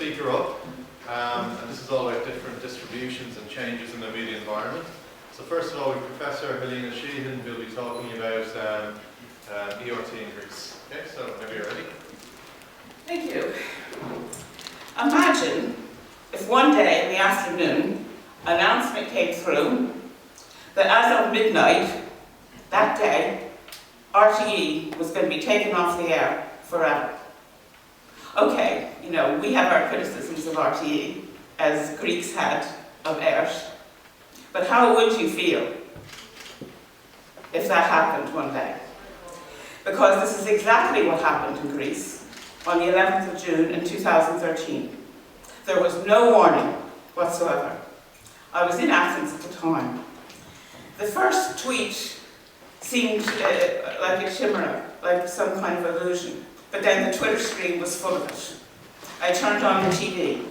speaker up, and this is all about different distributions and changes in the media environment. So first of all, we have Professor Helena Sheenan, who will be talking about ERT in Greece. Okay, so maybe you're ready. Thank you. Imagine if one day in the afternoon, an announcement came through that as of midnight that day, RTE was going to be taken off the air forever. Okay, you know, we have our criticisms of RTE, as Greeks had of ERT, but how would you feel if that happened one day? Because this is exactly what happened in Greece on the 11th of June in 2013. There was no warning whatsoever. I was in Athens at the time. The first tweet seemed like a chimera, like some kind of illusion, but then the Twitter stream was full of it. I turned on the TV,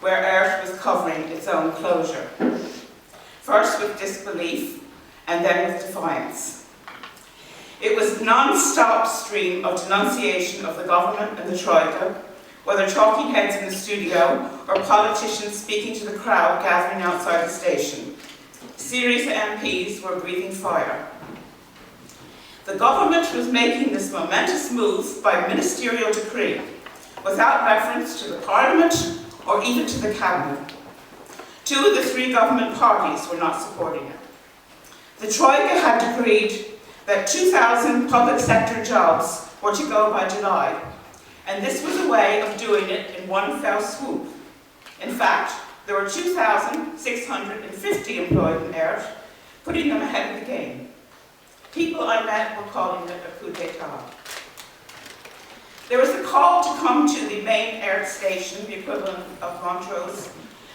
where ERT was covering its own closure. First with disbelief, and then with defiance. It was a non-stop stream of denunciation of the government and the Troika, whether talking heads in the studio or politicians speaking to the crowd gathering outside the station. Serious MPs were breathing fire. The government was making this momentous move by ministerial decree, without reference to the Parliament or even to the Cabinet. Two of the three government parties were not supporting it. The Troika had decreed that 2,000 public sector jobs were to go by July, and this was a way of doing it in one fell swoop. In fact, there were 2,650 employed in ERT, putting them ahead of the game. People I met were calling it a coup d'etat. There was a call to come to the main ERT station, the equivalent of Montrose,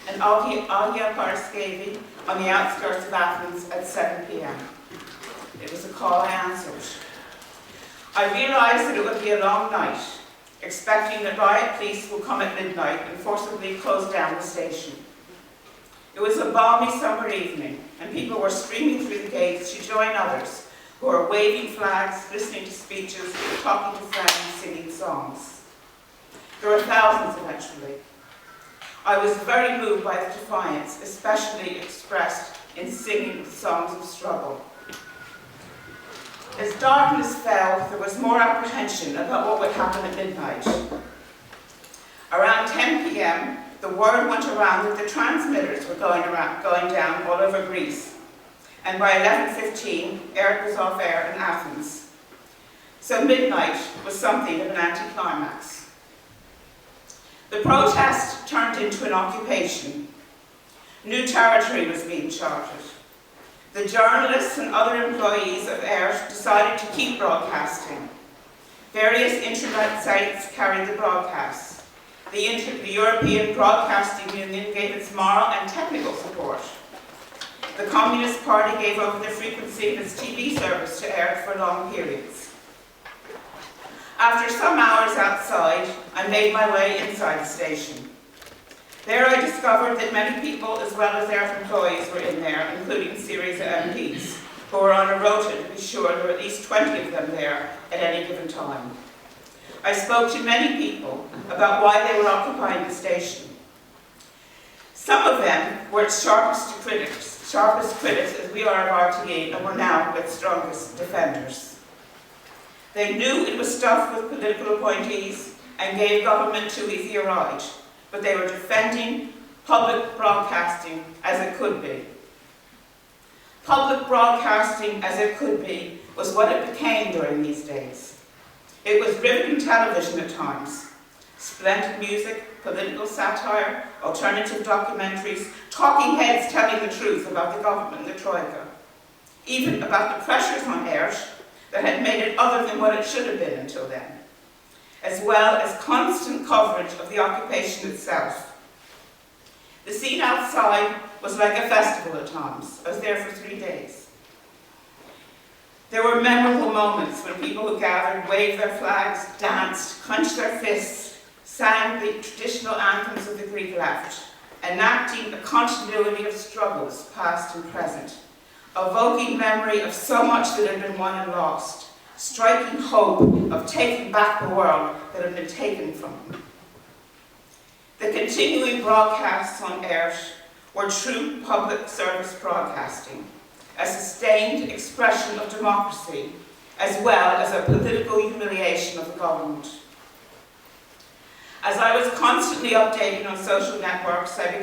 and Agia Paraskevi on the outskirts of Athens at 7 p.m. It was a call I answered. I realized that it would be a long night, expecting that riot police will come at midnight and forcibly close down the station. It was a balmy summer evening, and people were streaming through the gates to join others who were waving flags, listening to speeches, talking to friends, singing songs. There were thousands eventually. I was very moved by the defiance, especially expressed in singing songs of struggle. As darkness fell, there was more apprehension about what would happen at midnight. Around 10 p.m., the word went around that the transmitters were going down all over Greece. And by 11:15, ERT was off air in Athens. So midnight was something of an anticlimax. The protest turned into an occupation. New territory was being charted. The journalists and other employees of ERT decided to keep broadcasting. Various internet sites carried the broadcasts. The European Broadcasting Union gave its moral and technical support. The Communist Party gave over the frequency of its TV service to ERT for long periods. After some hours outside, I made my way inside the station. There I discovered that many people, as well as ERT employees, were in there, including Syriza MPs, who were on a rota to be sure there were at least 20 of them there at any given time. I spoke to many people about why they were occupying the station. Some of them were its sharpest critics, as we are of RTE, and were now its strongest defenders. They knew it was stuffed with political appointees and gave government too easy a ride, but they were defending public broadcasting as it could be. Public broadcasting as it could be was what it became during these days. It was riveting television at times, splendid music, political satire, alternative documentaries, talking heads telling the truth about the government and the Troika, even about the pressures on ERT that had made it other than what it should have been until then, as well as constant coverage of the occupation itself. The scene outside was like a festival at times. I was there for 3 days. There were memorable moments when people who gathered waved their flags, danced, clenched their fists, sang the traditional anthems of the Greek left, enacting a continuity of struggles, past and present, evoking memory of so much that had been won and lost, striking hope of taking back the world that had been taken from them. The continuing broadcasts on AIRT were true public service broadcasting, a sustained expression of democracy, as well as a political humiliation of the government. As I was constantly updating on social networks, I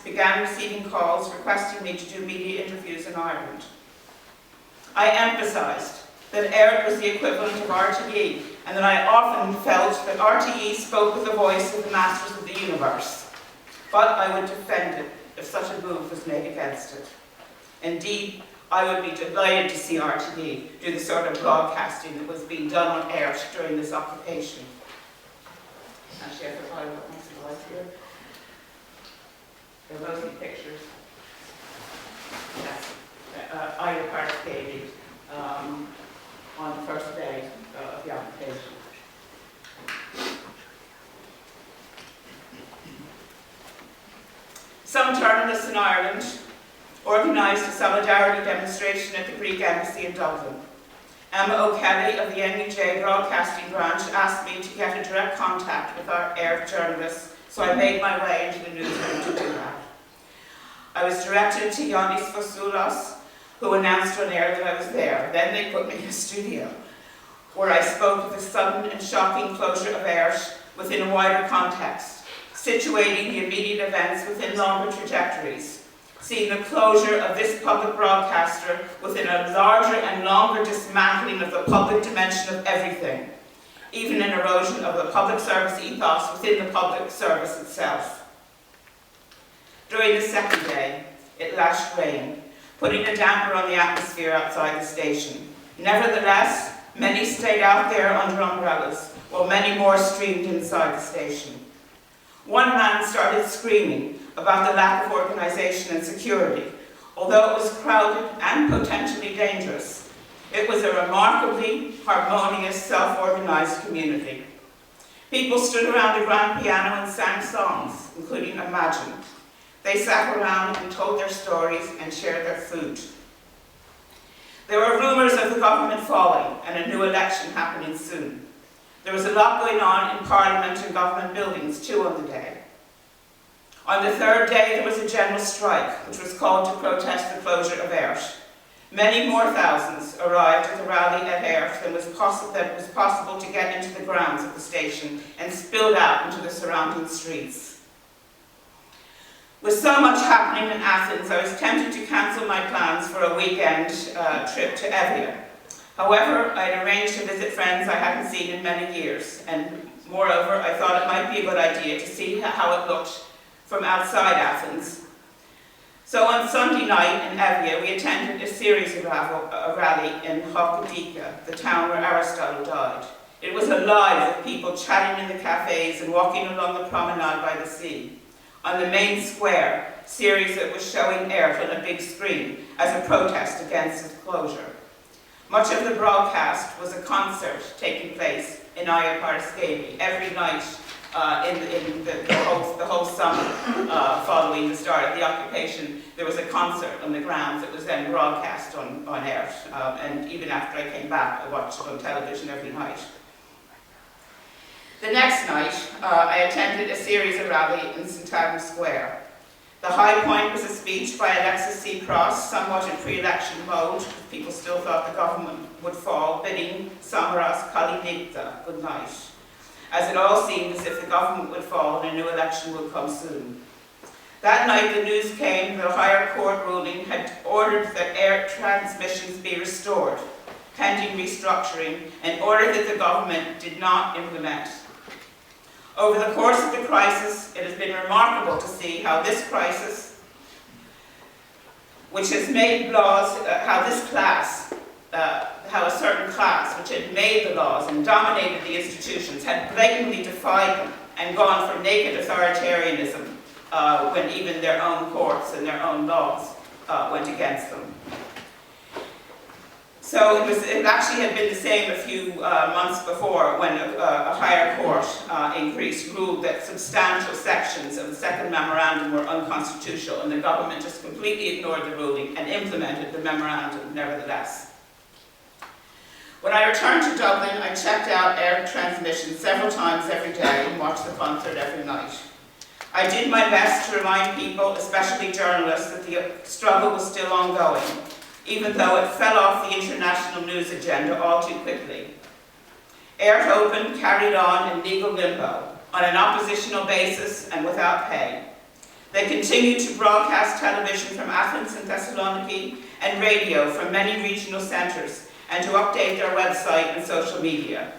began receiving calls requesting me to do media interviews in Ireland. I emphasised that AIRT was the equivalent of RTE, and that I often felt that RTE spoke with the voice of the masters of the universe. But I would defend it if such a move was made against it. Indeed, I would be delighted to see RTE do the sort of broadcasting that was being done on AIRT during this occupation. Actually, I forgot about my slides here. They're mostly pictures. Yes, Siapera skating on the first day of the occupation. Some journalists in Ireland organised a solidarity demonstration at the Greek embassy in Dublin. Emma O'Kelly of the NUJ Broadcasting Branch asked me to get in direct contact with our AIRT journalists, so I made my way into the newsroom to do that. I was directed to Yannis Fosoulos, who announced on air that I was there. Then they put me in a studio, where I spoke of the sudden and shocking closure of AIRT within a wider context, situating the immediate events within longer trajectories, seeing the closure of this public broadcaster within a larger and longer dismantling of the public dimension of everything, even an erosion of the public service ethos within the public service itself. During the second day, it lashed rain, putting a damper on the atmosphere outside the station. Nevertheless, many stayed out there under umbrellas, while many more streamed inside the station. One man started screaming about the lack of organisation and security. Although it was crowded and potentially dangerous, it was a remarkably harmonious, self-organised community. People stood around a grand piano and sang songs, including Imagine. They sat around and told their stories and shared their food. There were rumours of the government falling and a new election happening soon. There was a lot going on in Parliament and government buildings too on the day. On the third day, there was a general strike, which was called to protest the closure of AIRT. Many more thousands arrived at the rally at AIRT than was possible to get into the grounds of the station and spilled out into the surrounding streets. With so much happening in Athens, I was tempted to cancel my plans for a weekend trip to Evia. However, I had arranged to visit friends I hadn't seen in many years, and moreover, I thought it might be a good idea to see how it looked from outside Athens. So on Sunday night in Evia, we attended a series of rally in Halkidiki, the town where Aristotle died. It was alive with people chatting in the cafes and walking along the promenade by the sea. On the main square, series that was showing AIRT on a big screen as a protest against its closure. Much of the broadcast was a concert taking place in Siapera every night in the whole summer following the start of the occupation. There was a concert on the grounds that was then broadcast on AIRT, and even after I came back, I watched it on television every night. The next night, I attended a series of rallies in St. Agnes Square. The high point was a speech by Alexis Tsipras, somewhat in pre-election mode. People still thought the government would fall, bidding Samaras Kalinikta good night, as it all seemed as if the government would fall and a new election would come soon. That night, the news came that a higher court ruling had ordered that AIRT transmissions be restored, pending restructuring, an order that the government did not implement. Over the course of the crisis, it has been remarkable to see how this crisis, which has made laws, how a certain class, which had made the laws and dominated the institutions, had blatantly defied them and gone for naked authoritarianism when even their own courts and their own laws went against them. So it actually had been the same a few months before when a higher court ruled that substantial sections of the second memorandum were unconstitutional, and the government just completely ignored the ruling and implemented the memorandum nevertheless. When I returned to Dublin, I checked out AIRT transmissions several times every day and watched the concert every night. I did my best to remind people, especially journalists, that the struggle was still ongoing, even though it fell off the international news agenda all too quickly. Airt Open carried on in legal limbo, on an oppositional basis and without pay. They continued to broadcast television from Athens and Thessaloniki and radio from many regional centres, and to update their website and social media.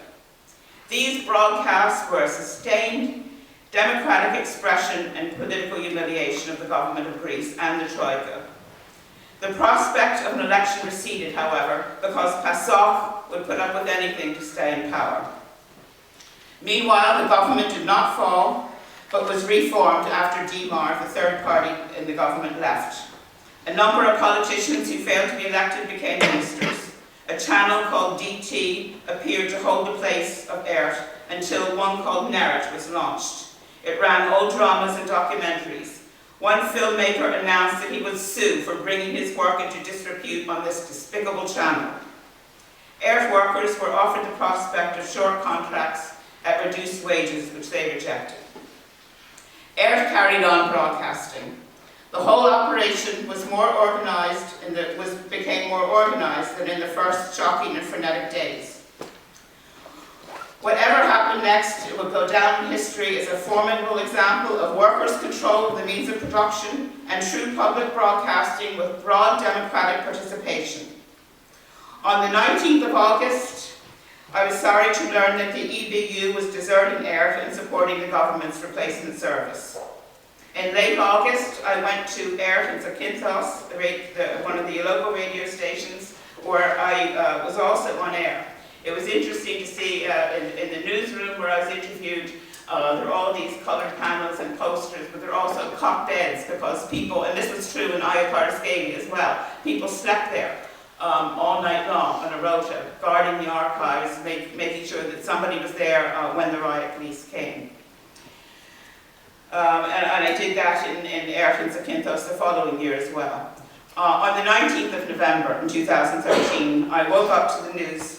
These broadcasts were a sustained democratic expression and political humiliation of the government of Greece and the Troika. The prospect of an election receded, however, because PASOK would put up with anything to stay in power. Meanwhile, the government did not fall, but was reformed after DMAR, the third party in the government, left. A number of politicians who failed to be elected became ministers. A channel called DT appeared to hold the place of Airt until one called Merit was launched. It ran old dramas and documentaries. One filmmaker announced that he would sue for bringing his work into disrepute on this despicable channel. Airt workers were offered the prospect of short contracts at reduced wages, which they rejected. Airt carried on broadcasting. The whole operation was became more organized than in the first shocking and frenetic days. Whatever happened next, it would go down in history as a formidable example of workers' control of the means of production and true public broadcasting with broad democratic participation. On the 19th of August, I was sorry to learn that the EBU was deserting Airt and supporting the government's replacement service. In late August, I went to Airt in Zakynthos, one of the local radio stations, where I was also on air. It was interesting to see in the newsroom where I was interviewed, there are all these coloured panels and posters, but there are also cot beds because people, and this was true in Siapera as well, people slept there all night long on a rota, guarding the archives, making sure that somebody was there when the riot police came. And I did that in Airt in Zakynthos the following year as well. On the 19th of November in 2013, I woke up to the news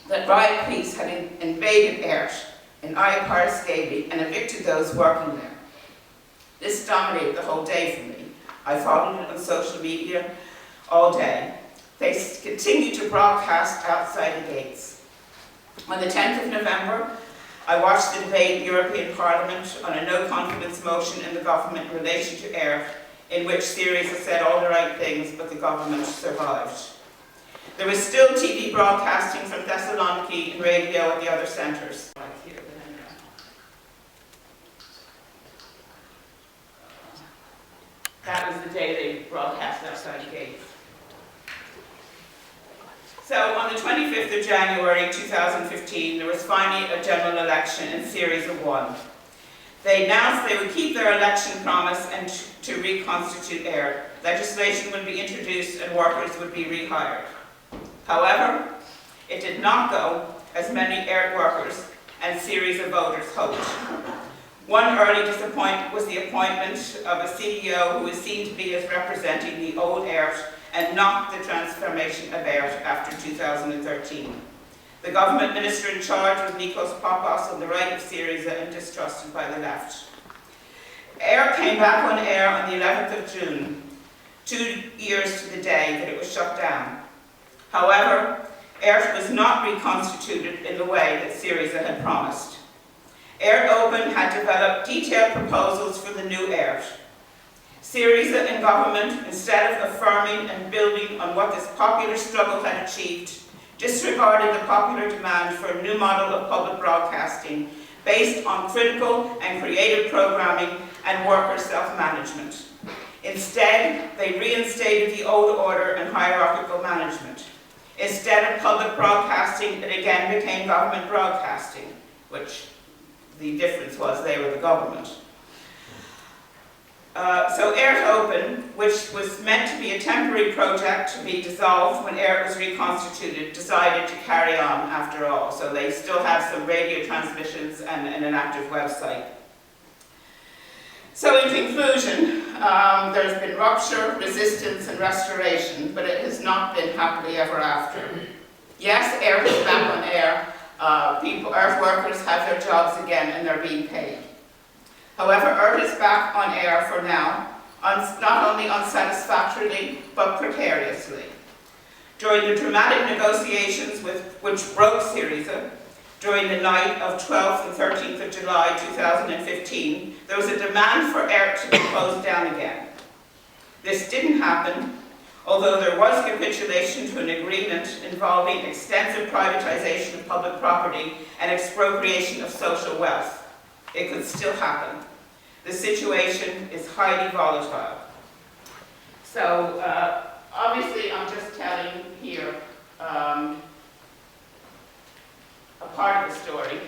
that riot police had invaded Airt in Siapera and evicted those working there. This dominated the whole day for me. I followed it on social media all day. They continued to broadcast outside the gates. On the 10th of November, I watched the debate in the European Parliament on a no-confidence motion in the government in relation to Airt, in which Syriza said all the right things, but the government survived. There was still TV broadcasting from Thessaloniki and radio at the other centres. That was the day they broadcast outside the gates. So on the 25th of January 2015, there was finally a general election and Syriza won. They announced they would keep their election promise and to reconstitute Airt. Legislation would be introduced and workers would be rehired. However, it did not go as many Airt workers and Syriza voters hoped. One early disappointment was the appointment of a CEO who was seen to be as representing the old Airt and not the transformation of Airt after 2013. The government minister in charge was Nikos Pappas on the right of Syriza and distrusted by the left. Airt came back on air on the 11th of June, 2 years to the day that it was shut down. However, Airt was not reconstituted in the way that Syriza had promised. Airt Open had developed detailed proposals for the new Airt. Syriza and government, instead of affirming and building on what this popular struggle had achieved, disregarded the popular demand for a new model of public broadcasting based on critical and creative programming and worker self-management. Instead, they reinstated the old order and hierarchical management. Instead of public broadcasting, it again became government broadcasting, which the difference was they were the government. So Airt Open, which was meant to be a temporary project to be dissolved when Airt was reconstituted, decided to carry on after all. So they still have some radio transmissions and an active website. So in conclusion, there's been rupture, resistance, and restoration, but it has not been happily ever after. Yes, Airt is back on air. Airt workers have their jobs again and they're being paid. However, ERT is back on air for now, not only unsatisfactorily, but precariously. During the dramatic negotiations which broke Syriza, during the night of 12th and 13th of July 2015, there was a demand for ERT to be closed down again. This didn't happen, although there was capitulation to an agreement involving extensive privatization of public property and expropriation of social wealth. It could still happen. The situation is highly volatile. So, obviously, I'm just telling here a part of the story,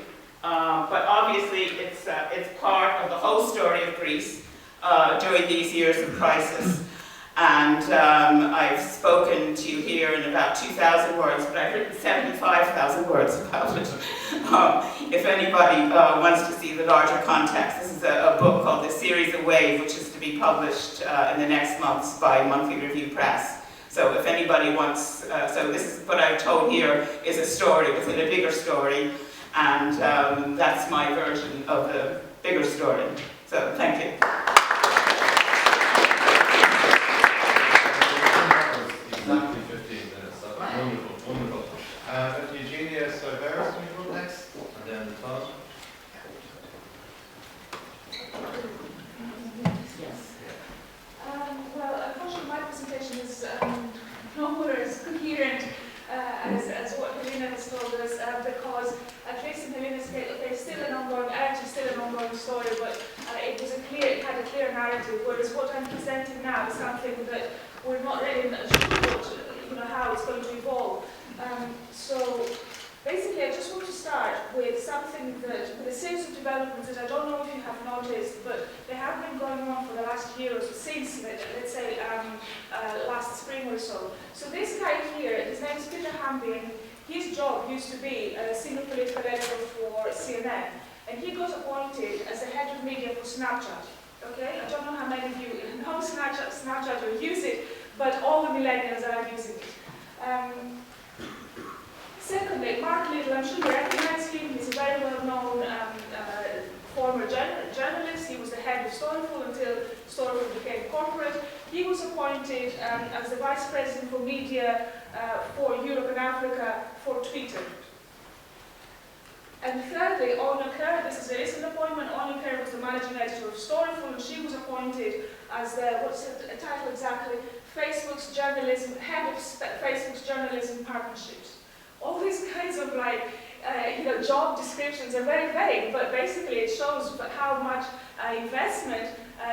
but obviously it's part of the whole story of Greece during these years of crisis. And I've spoken to you here in about 2,000 words, but I've written 75,000 words about it. If anybody wants to see the larger context, this is a book called The Series of Wave, which is to be published in the next months by Monthly Review Press. So if anybody wants, so this is what I've told here is a story within a bigger story, and that's my version of the bigger story. So thank you. Exactly 15 minutes. That's wonderful, wonderful. Eugenia, Siapera, can you go next? And then Todd. Yes. Well, unfortunately, my presentation is nowhere as coherent as what Helena has told us, because at least in Helena's case, there's still an ongoing, actually still an ongoing story, but it was it had a clear narrative, whereas what I'm presenting now is something that we're not really sure how it's going to evolve. So basically, I just want to start with something with a series of developments that I don't know if you have noticed, but they have been going on for the last year or so, since, let's say, last spring or so. So this guy here, his name is Peter Hamby, and his job used to be a senior political editor for CNN, and he got appointed as the head of media for Snapchat. Okay, I don't know how many of you know Snapchat or use it, but all the millennials are using it. Secondly, Mark Little, I'm sure you recognize him. He's a very well-known former journalist. He was the head of Storyful until Storyful became corporate. He was appointed as the vice president for media for Europe and Africa for Twitter. And thirdly, Ona Kerr, this is a recent appointment. Ona Kerr was the managing editor of Storyful, and she was appointed as the, what's the title exactly? Facebook's journalism, head of Facebook's journalism partnerships. All these kinds of job descriptions are very vague, but basically it shows how much investment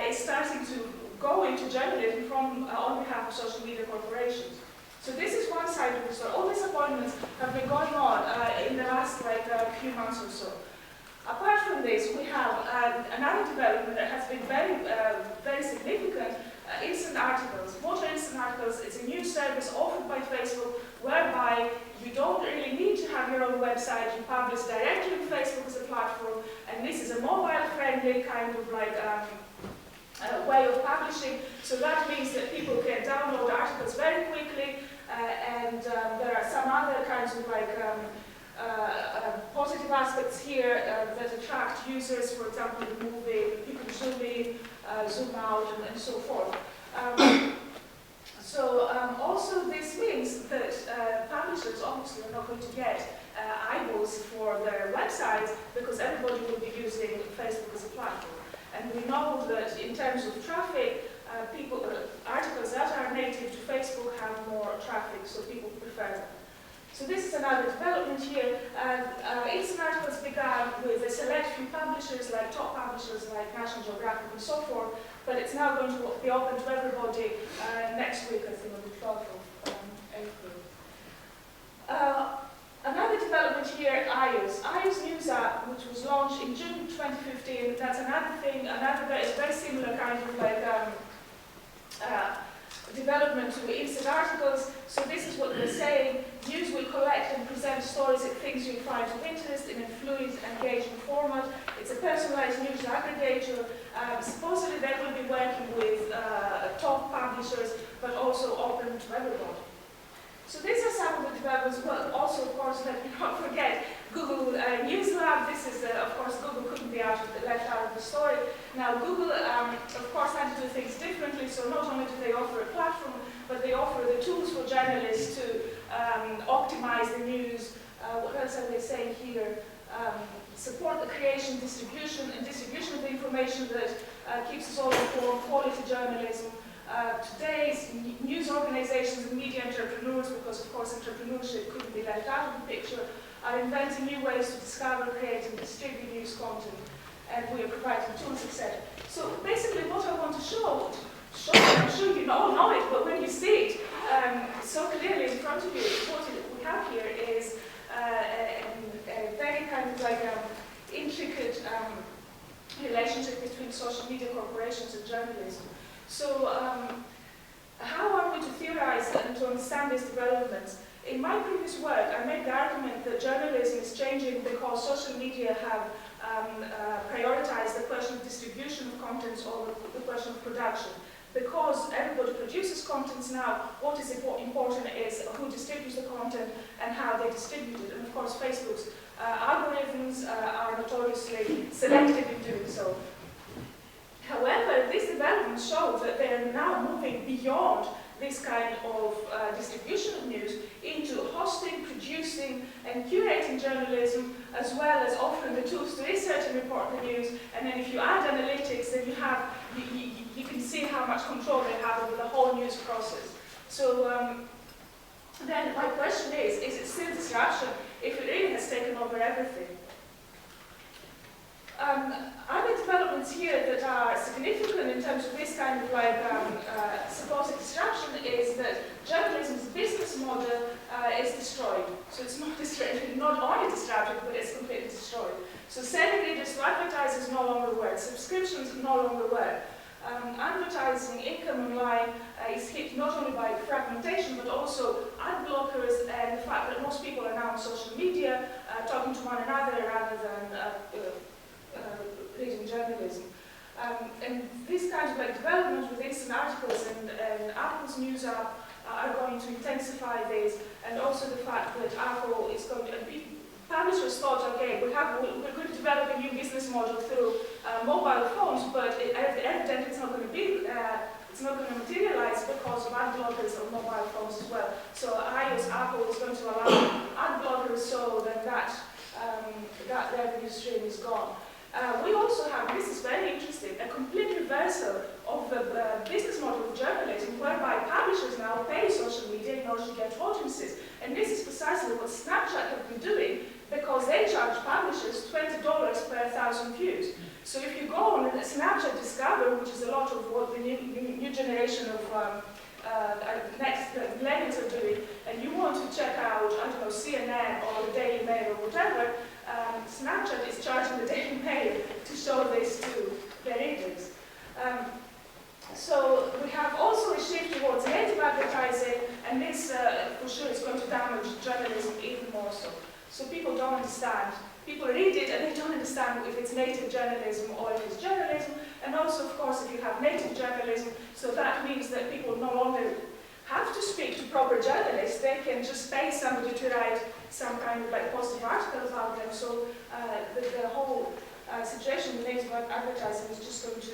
is starting to go into journalism from on behalf of social media corporations. So this is one side of the story. All these appointments have been going on in the last few months or so. Apart from this, we have another development that has been very significant. Instant articles. What are instant articles? It's a new service offered by Facebook whereby you don't really need to have your own website. You publish directly on Facebook as a platform, and this is a mobile-friendly kind of way of publishing. So that means that people can download articles very quickly, and there are some other kinds of positive aspects here that attract users. For example, the movie, you can zoom in, zoom out, and so forth. Also this means that publishers obviously are not going to get eyeballs for their websites because everybody will be using Facebook as a platform. And we know that in terms of traffic, articles that are native to Facebook have more traffic, so people prefer them. So this is another development here. Instant articles began with a select few publishers, like top publishers like National Geographic and so forth, but it's now going to be open to everybody next week, I think, on the 12th of April. Another development here, iOS. iOS News app, which was launched in June 2015, that's another thing, very similar kind of development to instant articles. So this is what they're saying. News will collect and present stories and things you find of interest in a fluid, engaging format. It's a personalized news aggregator. Supposedly they will be working with top publishers, but also open to everybody. So these are some of the developments. Well, also, of course, let me not forget Google News Lab. This is, of course, Google couldn't be left out of the story. Now, Google, of course, had to do things differently, so not only do they offer a platform, but they offer the tools for journalists to optimize the news. What else are they saying here? Support the creation, distribution of the information that keeps us all informed, quality journalism. Today's news organizations and media entrepreneurs, because of course entrepreneurship couldn't be left out of the picture, are inventing new ways to discover, create and distribute news content, and we are providing tools, etc. So basically what I want to show, I'm sure you all know it, but when you see it so clearly in front of you, what we have here is a very kind of like intricate relationship between social media corporations and journalism. So how are we to theorize and to understand these developments? In my previous work, I made the argument that journalism is changing because social media have prioritized the question of distribution of contents over the question of production. Because everybody produces contents now, what is important is who distributes the content and how they distribute it. And of course, Facebook's algorithms are notoriously selective in doing so. However, these developments show that they are now moving beyond this kind of distribution of news into hosting, producing, and curating journalism, as well as offering the tools to research and report the news. And then if you add analytics, then you can see how much control they have over the whole news process. So then my question is it still disruption if it really has taken over everything? Other developments here that are significant in terms of this kind of like supposed disruption is that journalism's business model is destroyed. So it's not only disrupted, but it's completely destroyed. So selling readers to advertisers no longer work. Subscriptions no longer work. Advertising income online is hit not only by fragmentation, but also ad blockers and the fact that most people are now on social media talking to one another rather than reading journalism. And these kinds of like developments with instant articles and Apple's news app are going to intensify this, and also the fact that Apple is going to, publishers thought, okay, we're going to develop a new business model through mobile phones, but evidently it's not going to be, it's not going to materialize because of ad blockers on mobile phones as well. So iOS, Apple is going to allow ad blockers, so then that revenue stream is gone. We also have, this is very interesting, a complete reversal of the business model of journalism, whereby publishers now pay social media in order to get audiences. And this is precisely what Snapchat have been doing, because they charge publishers $20 per 1,000 views. So if you go on Snapchat Discover, which is a lot of what the new generation of next millennials are doing, and you want to check out, I don't know, CNN or the Daily Mail or whatever, Snapchat is charging the Daily Mail to show this to their readers. So we have also a shift towards native advertising, and this for sure is going to damage journalism even more so. So people don't understand. People read it and they don't understand if it's native journalism or if it's journalism. And also, of course, if you have native journalism, so that means that people no longer have to speak to proper journalists. They can just pay somebody to write some kind of like positive article about them. So the whole situation with native advertising is just going to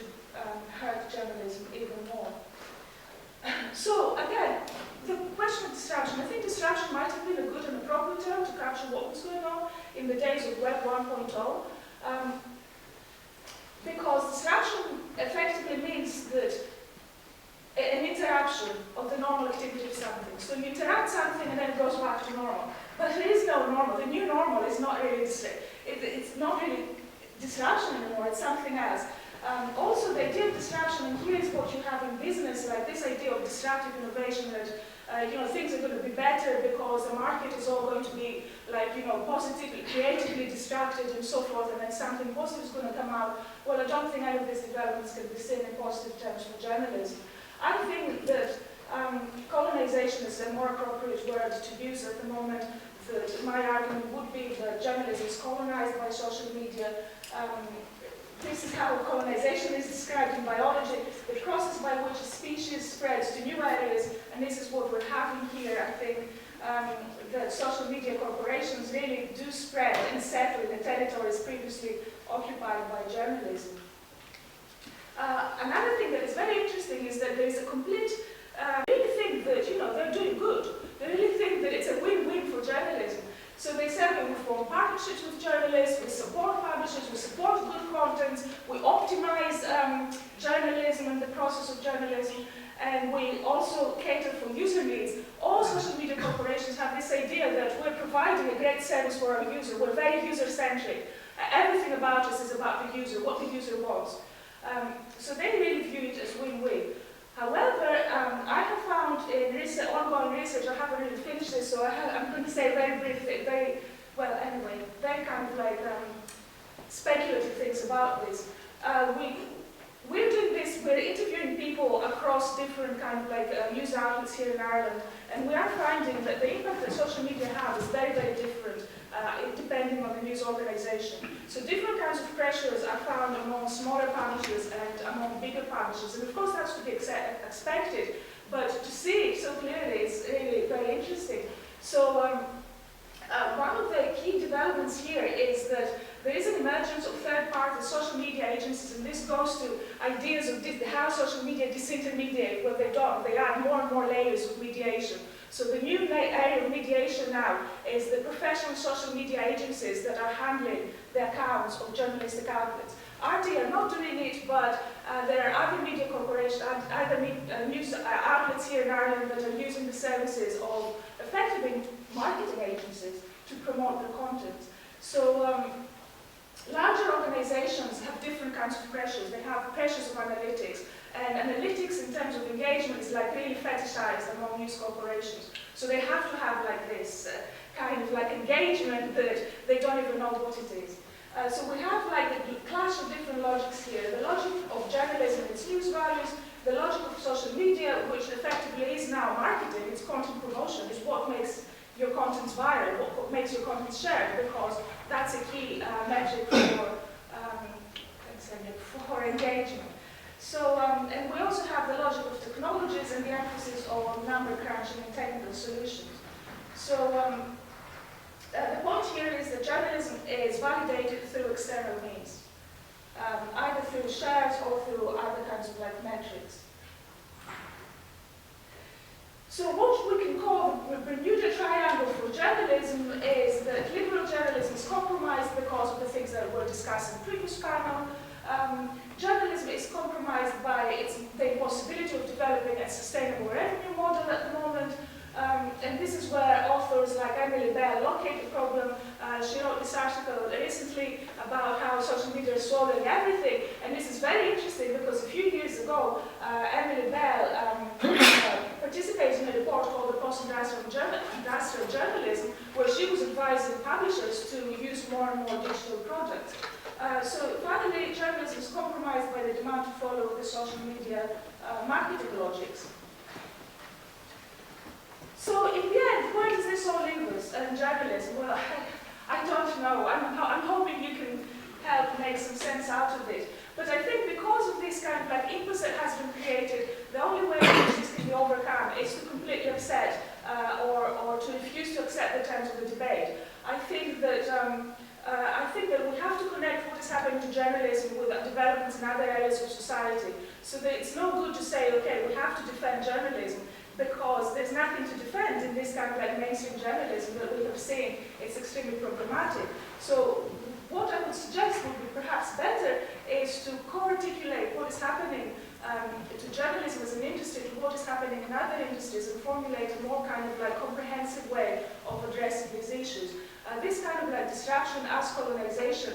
hurt journalism even more. So again, the question of disruption. I think disruption might have been a good and appropriate term to capture what was going on in the days of Web 1.0. Because disruption effectively means that an interruption of the normal activity of something. So you interrupt something and then it goes back to normal. But there is no normal. The new normal is not really it's not really disruption anymore, it's something else. Also, the idea of disruption, and here is what you have in business, like this idea of disruptive innovation that things are going to be better because the market is all going to be like, positively, creatively distracted and so forth, and then something positive is going to come out. Well, I don't think any of these developments can be seen in positive terms for journalism. I think that colonization is a more appropriate word to use at the moment. That my argument would be that journalism is colonized by social media. This is how colonization is described in biology, the process by which a species spreads to new areas, and this is what we're having here. I think that social media corporations really do spread, and territories previously occupied by journalism. Another thing that is very interesting is that there is a complete, they really think that, they're doing good. They really think that it's a win-win for journalism. So they say we form partnerships with journalists, we support publishers, we support good content, we optimize journalism and the process of journalism, and we also cater for user needs. All social media corporations have this idea that we're providing a great service for our user. We're very user-centric. Everything about us is about the user, what the user wants. So they really view it as win-win. However, I have found in ongoing research, I haven't really finished this, so I'm going to say very briefly, very kind of like speculative things about this. We're doing this, we're interviewing people across different kind of like news outlets here in Ireland, and we are finding that the impact that social media have is very, very different depending on the news organization. So different kinds of pressures are found among smaller publishers and among bigger publishers, and of course that's to be expected, but to see it so clearly is really very interesting. So one of the key developments here is that there is an emergence of third-party social media agencies, and this goes to ideas of how social media disintermediate, where they add more and more layers of mediation. So the new area of mediation now is the professional social media agencies that are handling the accounts of journalistic outlets. RT are not doing it, but there are other media corporations, other news outlets here in Ireland that are using the services of effectively marketing agencies to promote their content. So larger organizations have different kinds of pressures. They have pressures of analytics, and analytics in terms of engagement is like really fetishized among news corporations. So they have to have like this kind of like engagement that they don't even know what it is. So we have like a clash of different logics here. The logic of journalism, its news values, the logic of social media, which effectively is now marketing, it's content promotion, is what makes your content viral, what makes your content shared, because that's a key metric for engagement. So, and we also have the logic of technologies and the emphasis on number crunching and technical solutions. So, the point here is that journalism is validated through external means, either through shares or through other kinds of like metrics. So what we can call the Bermuda Triangle for journalism is that liberal journalism is compromised because of the things that were discussed in the previous panel. Journalism is compromised by the impossibility of developing a sustainable revenue model at the moment. And this is where authors like Emily Bell locate the problem. She wrote this article recently about how social media is swallowing everything. And this is very interesting because a few years ago, Emily Bell participated in a report called the Post-Industrial Journalism, where she was advising publishers to use more and more digital products. So finally, journalism is compromised by the demand to follow the social media marketing logics. So in the end, where does this all leave us in journalism? Well, I don't know. I'm hoping you can help make some sense out of it. But I think because of this kind of like impasse that has been created, the only way in which this can be overcome is to completely upset or to refuse to accept the terms of the debate. I think that we have to connect what is happening to journalism with developments in other areas of society. So that it's no good to say, okay, we have to defend journalism, because there's nothing to defend in this kind of like mainstream journalism that we have seen. It's extremely problematic. So what I would suggest would be perhaps better is to co-articulate what is happening to journalism as an industry, to what is happening in other industries, and formulate a more kind of like comprehensive way of addressing these issues. This kind of like distraction as colonization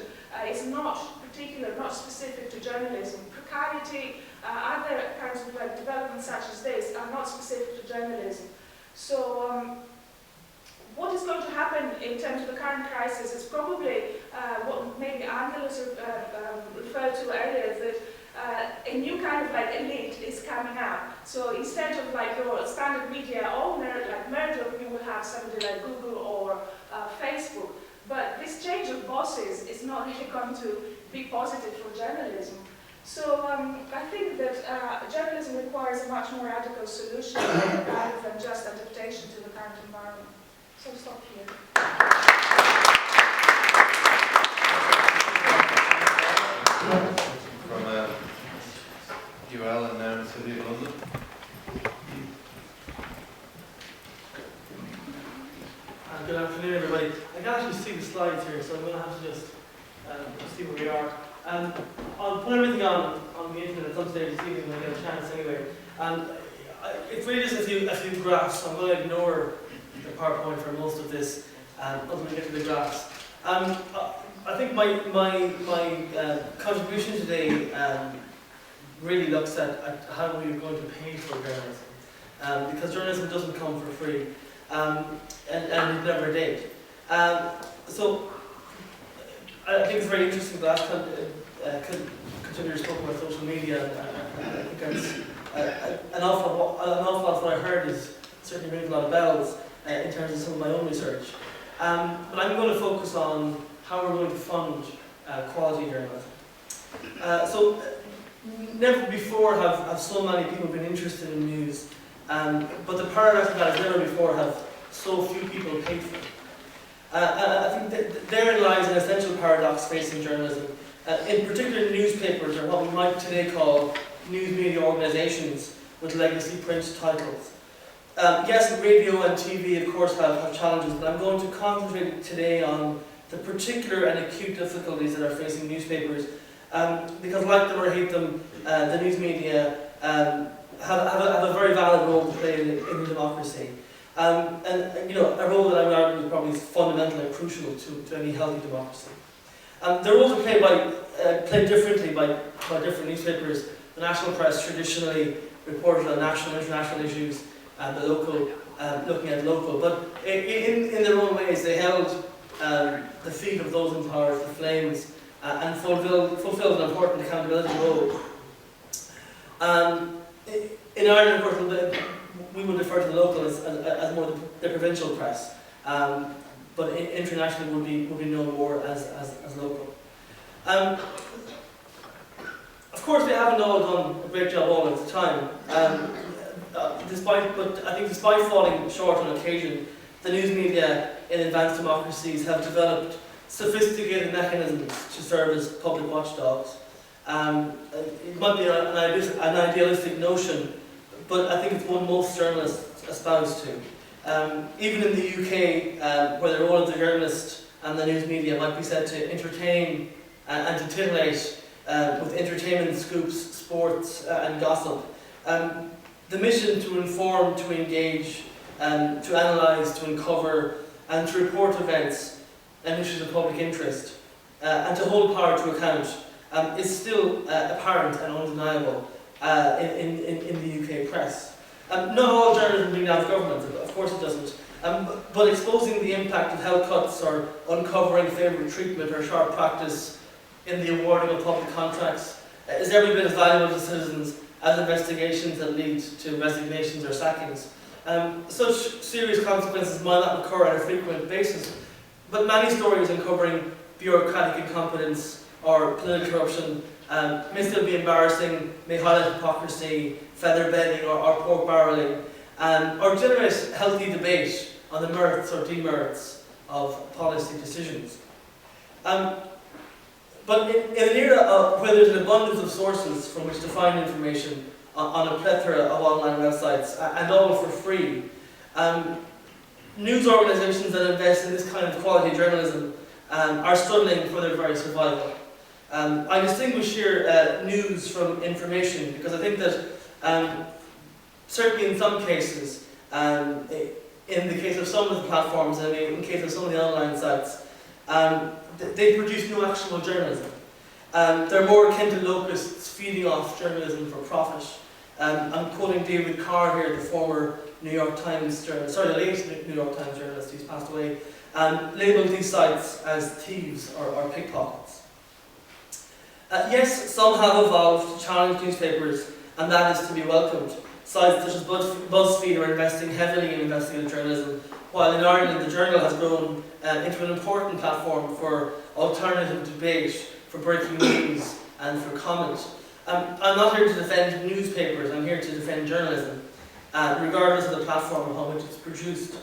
is not particular, not specific to journalism. Precarity, other kinds of like developments such as this are not specific to journalism. So what is going to happen in terms of the current crisis is probably what maybe Angelos referred to earlier, that a new kind of like elite is coming up. So instead of like your standard media owner, like Murdoch, you will have somebody like Google or Facebook. But this change of bosses is not really going to be positive for journalism. So I think that journalism requires a much more radical solution rather than just adaptation to the current environment. So I'll stop here. QL and now in the City of London. Good afternoon, everybody. I can actually see the slides here, so I'm going to have to just see where we are. I'll put everything on the internet at some stage this evening when I get a chance anyway. It's really just a few graphs, so I'm going to ignore the PowerPoint for most of this until we get to the graphs. I think my contribution today really looks at how we're going to pay for journalism, because journalism doesn't come for free. And it never did. So I think it's very interesting. The last contributor spoke about social media, and I think that's an awful lot of what I heard is certainly ringing a lot of bells in terms of some of my own research. But I'm going to focus on how we're going to fund quality journalism. So never before have so many people been interested in news. But the paradox of that is never before have so few people paid for it. I think that therein lies an essential paradox facing journalism. In particular, newspapers are what we might today call news media organisations with legacy print titles. Yes, radio and TV, of course, have challenges, but I'm going to concentrate today on the particular and acute difficulties that are facing newspapers, because like them or hate them, the news media have a very valid role to play in democracy. And you know, a role that I would argue is probably fundamental and crucial to any healthy democracy. Their roles are played differently by different newspapers. The national press traditionally reported on national and international issues, and the local looking at local. But in their own ways, they held the feet of those in power, the flames, and fulfilled an important accountability role. In Ireland, of course, we would refer to the local as more the provincial press, but internationally would be known more as local. Of course, they haven't all done a great job all of the time. Despite falling short on occasion, the news media in advanced democracies have developed sophisticated mechanisms to serve as public watchdogs. It might be an idealistic notion, but I think it's one most journalists espouse to. Even in the UK, where the role of the journalist and the news media might be said to entertain and to titillate with entertainment scoops, sports and gossip, the mission to inform, to engage, to analyse, to uncover and to report events and issues of public interest and to hold power to account is still apparent and undeniable in the UK press. Not all journalism brings down government, of course it doesn't, but exposing the impact of health cuts or uncovering favourite treatment or sharp practice in the awarding of public contracts is every bit as valuable to citizens as investigations that lead to resignations or sackings. Such serious consequences might not occur on a frequent basis, but many stories uncovering bureaucratic incompetence or political corruption may still be embarrassing, may highlight hypocrisy, feather bedding or pork barrelling, or generate healthy debate on the merits or demerits of policy decisions. But in an era where there's an abundance of sources from which to find information on a plethora of online websites, and all for free, news organisations that invest in this kind of quality journalism are struggling for their very survival. I distinguish here news from information because I think that certainly in some cases, in the case of some of the platforms and in the case of some of the online sites, they produce no actionable journalism. They're more akin to locusts feeding off journalism for profit. I'm quoting David Carr here, the former New York Times journalist, the late New York Times journalist who's passed away, labelled these sites as thieves or pickpockets. Yes, some have evolved to challenge newspapers, and that is to be welcomed. Sites such as BuzzFeed are investing heavily in investigative journalism, while in Ireland the Journal has grown into an important platform for alternative debate, for breaking news and for comment. I'm not here to defend newspapers, I'm here to defend journalism, regardless of the platform upon which it's produced.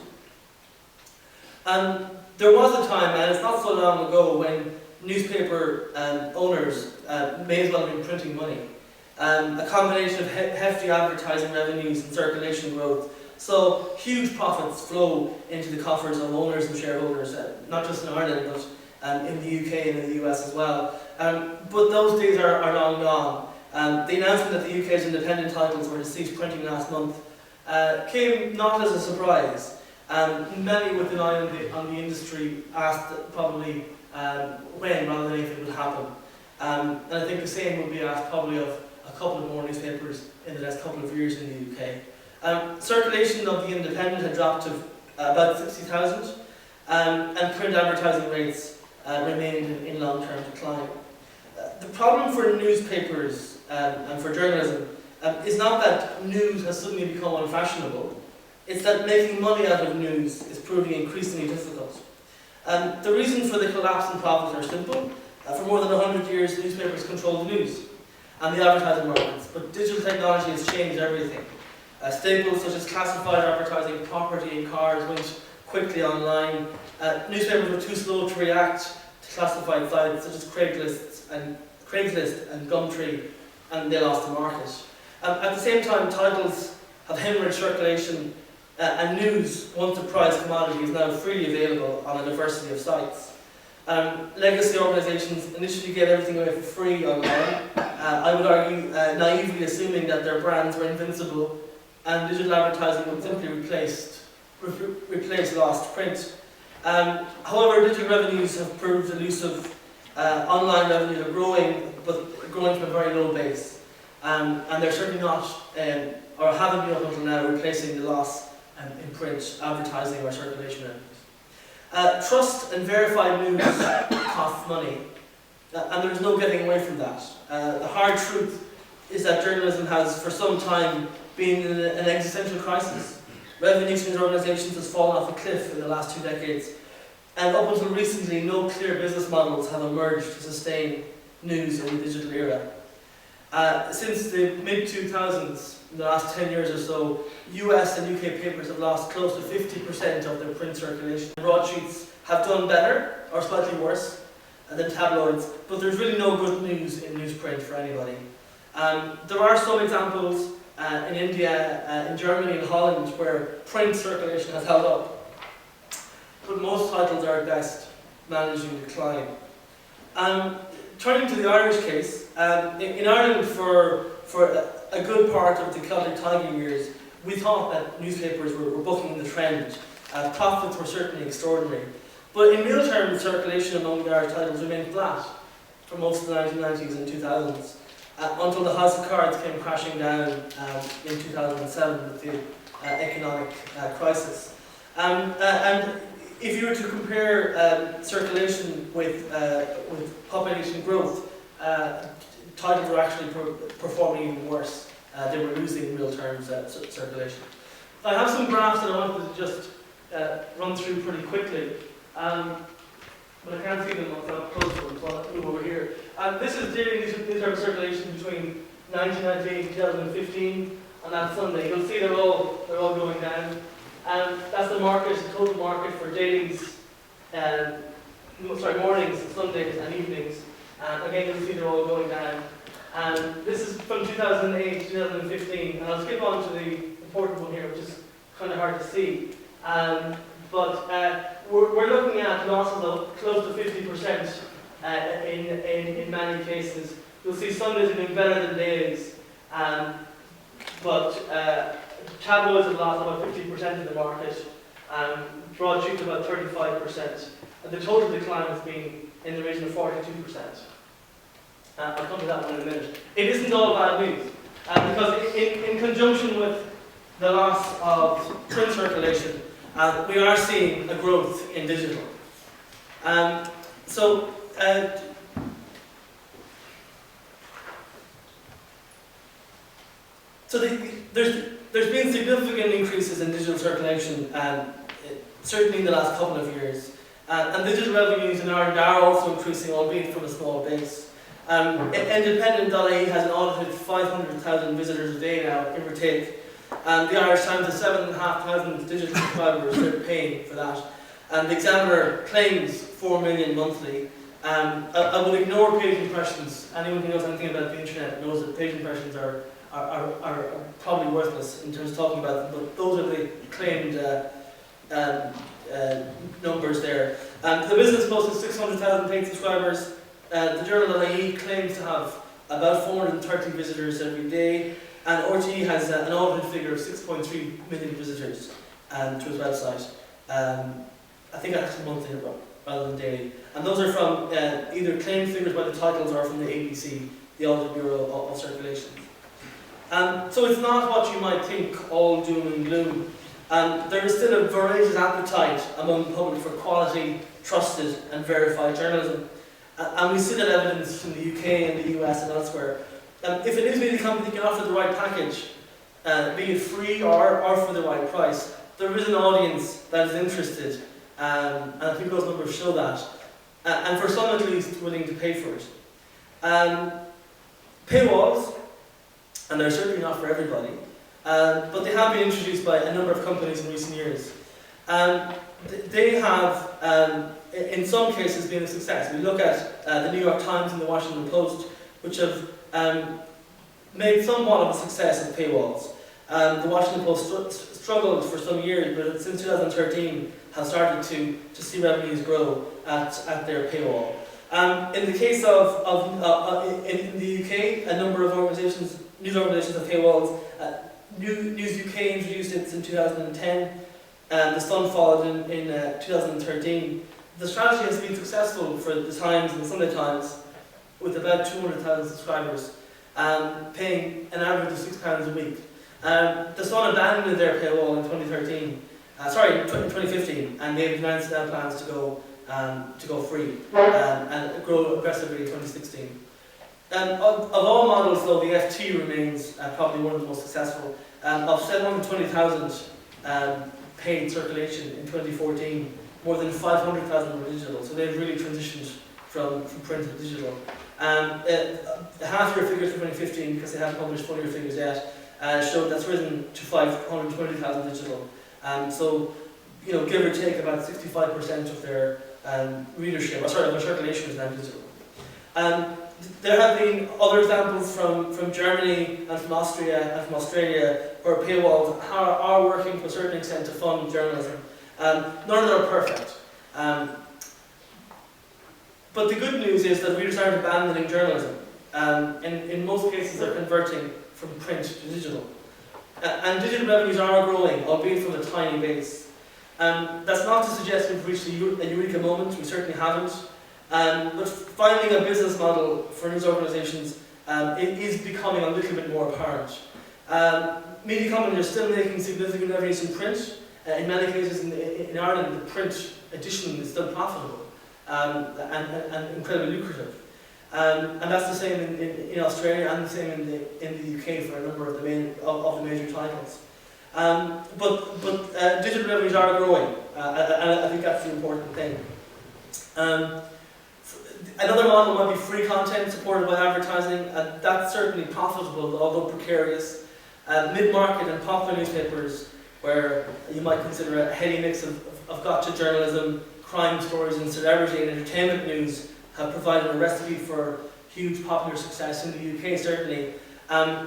There was a time, and it's not so long ago, when newspaper owners may as well have been printing money. a combination of hefty advertising revenues and circulation growth. So huge profits flow into the coffers of owners and shareholders, not just in Ireland, but in the UK and in the US as well. But those days are long gone. The announcement that the UK's independent titles were to cease printing last month came not as a surprise. Many with an eye on the industry asked probably when rather than if it would happen. And I think the same would be asked probably of a couple of more newspapers in the next couple of years in the UK. Circulation of the Independent had dropped to about 60,000, and print advertising rates remained in long-term decline. The problem for newspapers and for journalism is not that news has suddenly become unfashionable, it's that making money out of news is proving increasingly difficult. The reason for the collapse in profits are simple. For more than 100 years, newspapers controlled the news and the advertising markets, but digital technology has changed everything. Staples such as classified advertising, property and cars went quickly online. Newspapers were too slow to react to classified sites such as Craigslist and Gumtree, and they lost the market. At the same time, titles have hemorrhaged circulation, and news, once a prized commodity, is now freely available on a diversity of sites. Legacy organisations initially gave everything away for free online. I would argue naively assuming that their brands were invincible and digital advertising would simply replace lost print. However, digital revenues have proved elusive. Online revenues are growing, but growing from a very low base. And they're certainly not, or haven't been up until now, replacing the loss in print, advertising or circulation revenues. Trust and verified news costs money, and there's no getting away from that. The hard truth is that journalism has, for some time, been in an existential crisis. Revenue to news organisations has fallen off a cliff in the last 2 decades, and up until recently, no clear business models have emerged to sustain news in the digital era. Since the mid-2000s, in the last 10 years or so, US and UK papers have lost close to 50% of their print circulation. Broadsheets have done better, or slightly worse, than tabloids, but there's really no good news in newsprint for anybody. There are some examples in India, in Germany and Holland, where print circulation has held up, but most titles are at best managing decline. Turning to the Irish case, in Ireland for a good part of the Celtic Tiger years, we thought that newspapers were bucking the trend. Profits were certainly extraordinary. But in real terms, circulation among the Irish titles remained flat for most of the 1990s and 2000s, until the House of Cards came crashing down in 2007 with the economic crisis. And if you were to compare circulation with population growth, titles were actually performing even worse. They were losing in real terms circulation. I have some graphs that I wanted to just run through pretty quickly, but I can't see them up close to them, so I'll move over here. This is daily newspaper circulation between 1998 and 2015 on that Sunday. You'll see they're all going down. That's the market, the total market for dailies, mornings, Sundays and evenings. Again, you'll see they're all going down. This is from 2008 to 2015, and I'll skip on to the important one here, which is kind of hard to see. But we're looking at losses of close to 50% in many cases. You'll see Sundays are doing better than dailies, but tabloids have lost about 50% of the market, broadsheets about 35%, and the total decline has been in the region of 42%. I'll come to that one in a minute. It isn't all bad news, because in conjunction with the loss of print circulation, we are seeing a growth in digital. There's been significant increases in digital circulation, certainly in the last couple of years. And digital revenues in Ireland are also increasing, albeit from a small base. Independent.ie has an audited 500,000 visitors a day now, give or take. The Irish Times has 7,500 digital subscribers, they're paying for that. And the Examiner claims 4 million monthly. I would ignore page impressions. Anyone who knows anything about the internet knows that page impressions are probably worthless in terms of talking about them, but those are the claimed numbers there. The business posted 600,000 paid subscribers. The journal.ie claims to have about 430 visitors every day, and RTE has an audited figure of 6.3 million visitors to its website. I think actually monthly rather than daily. And those are from either claimed figures by the titles or from the ABC, the Audit Bureau of Circulation. So it's not what you might think, all doom and gloom. There is still a voracious appetite among the public for quality, trusted and verified journalism. And we see that evidence in the UK and the US and elsewhere. If a news media company can offer the right package, be it free or for the right price, there is an audience that is interested, and I think those numbers show that. And for some at least, willing to pay for it. Paywalls, and they're certainly not for everybody, but they have been introduced by a number of companies in recent years. They have, in some cases, been a success. We look at the New York Times and the Washington Post, which have made somewhat of a success of paywalls. The Washington Post struggled for some years, but since 2013 has started to see revenues grow at their paywall. In the case of in the UK, a number of news organisations have paywalls. News UK introduced it in 2010. The Sun followed in 2013. The strategy has been successful for the Times and the Sunday Times, with about 200,000 subscribers, paying an average of £6 a week. The Sun abandoned their paywall in 2015, and they've announced their plans to go free and grow aggressively in 2016. Of all models, though, the FT remains probably one of the most successful. Of 720,000 paid circulation in 2014, more than 500,000 were digital, so they've really transitioned from print to digital. Half-year figures for 2015, because they haven't published full-year figures yet, showed that's risen to 520,000 digital. So, give or take, about 65% of their readership, of their circulation is now digital. There have been other examples from Germany and from Austria and from Australia where paywalls are working to a certain extent to fund journalism. None of them are perfect. But the good news is that readers aren't abandoning journalism. In most cases, they're converting from print to digital. And digital revenues are growing, albeit from a tiny base. That's not to suggest we've reached a eureka moment, we certainly haven't. But finding a business model for news organisations is becoming a little bit more apparent. Media companies are still making significant revenues in print. In many cases in Ireland, the print edition is still profitable and incredibly lucrative. And that's the same in Australia and the same in the UK for a number of the major titles. But digital revenues are growing, and I think that's the important thing. Another model might be free content supported by advertising, and that's certainly profitable, although precarious. Mid-market and popular newspapers, where you might consider a heady mix of gotcha journalism, crime stories and celebrity and entertainment news, have provided a recipe for huge popular success in the UK, certainly.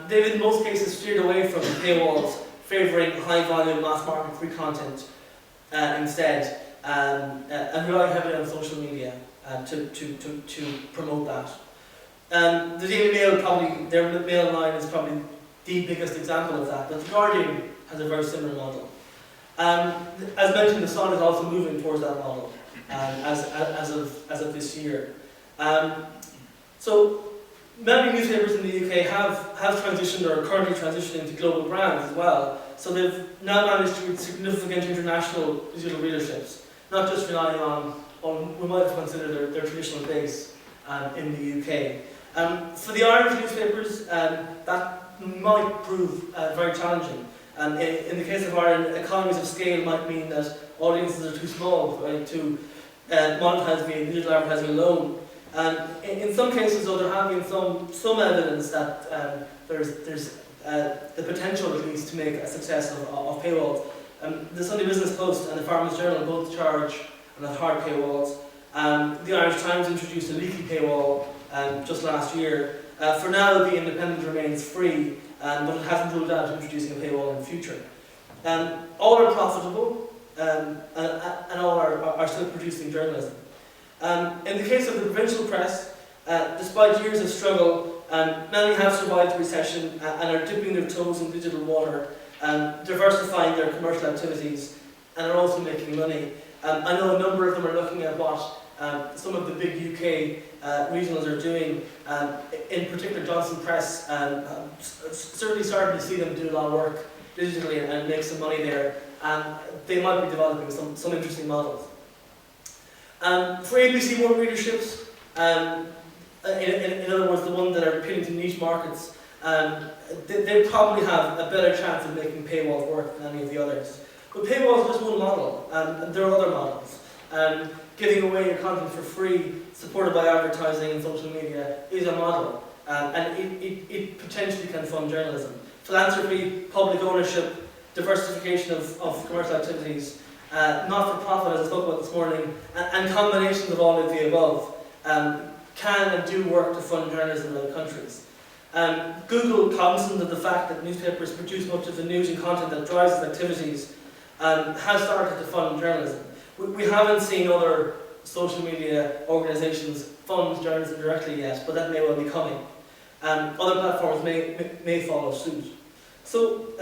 They've in most cases steered away from paywalls, favouring high-volume mass-market free content instead, and relying heavily on social media to promote that. The Daily Mail, their mail line is probably the biggest example of that, but The Guardian has a very similar model. As mentioned, the Sun is also moving towards that model as of this year. So many newspapers in the UK have transitioned or are currently transitioning to global brands as well. So they've now managed to reach significant international digital readerships, not just relying on we might have considered their traditional base in the UK. For the Irish newspapers, that might prove very challenging. In the case of Ireland, economies of scale might mean that audiences are too small to monetize via digital advertising alone. In some cases, though, there have been some evidence that there's the potential, at least, to make a success of paywalls. The Sunday Business Post and the Farmers Journal both charge and have hard paywalls. The Irish Times introduced a leaky paywall just last year. For now, The Independent remains free, but it hasn't ruled out introducing a paywall in the future. All are profitable, and all are still producing journalism. In the case of the provincial press, despite years of struggle, many have survived the recession and are dipping their toes in digital water, diversifying their commercial activities, and are also making money. I know a number of them are looking at what some of the big UK regionals are doing. In particular, Johnson Press, certainly starting to see them do a lot of work digitally and make some money there. They might be developing some interesting models. For ABC One readerships, in other words, the ones that are appealing to niche markets, they probably have a better chance of making paywalls work than any of the others. But paywall is just one model, and there are other models. Giving away your content for free, supported by advertising and social media, is a model, and it potentially can fund journalism. Philanthropy, public ownership, diversification of commercial activities, not-for-profit, as I spoke about this morning, and combinations of all of the above can and do work to fund journalism in other countries. Google, cognizant of the fact that newspapers produce much of the news and content that drives its activities, has started to fund journalism. We haven't seen other social media organisations fund journalism directly yet, but that may well be coming. Other platforms may follow suit. So,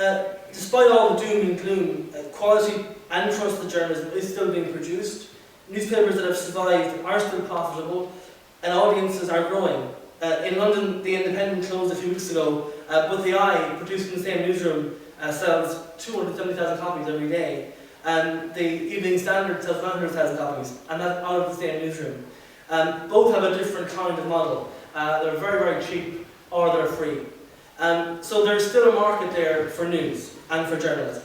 despite all the doom and gloom, quality and trusted journalism is still being produced. Newspapers that have survived are still profitable, and audiences are growing. In London, The Independent closed a few weeks ago, but The Eye, produced in the same newsroom, sells 270,000 copies every day. The Evening Standard sells 900,000 copies, and that's out of the same newsroom. Both have a different kind of model. They're very, very cheap, or they're free. So there's still a market there for news and for journalism.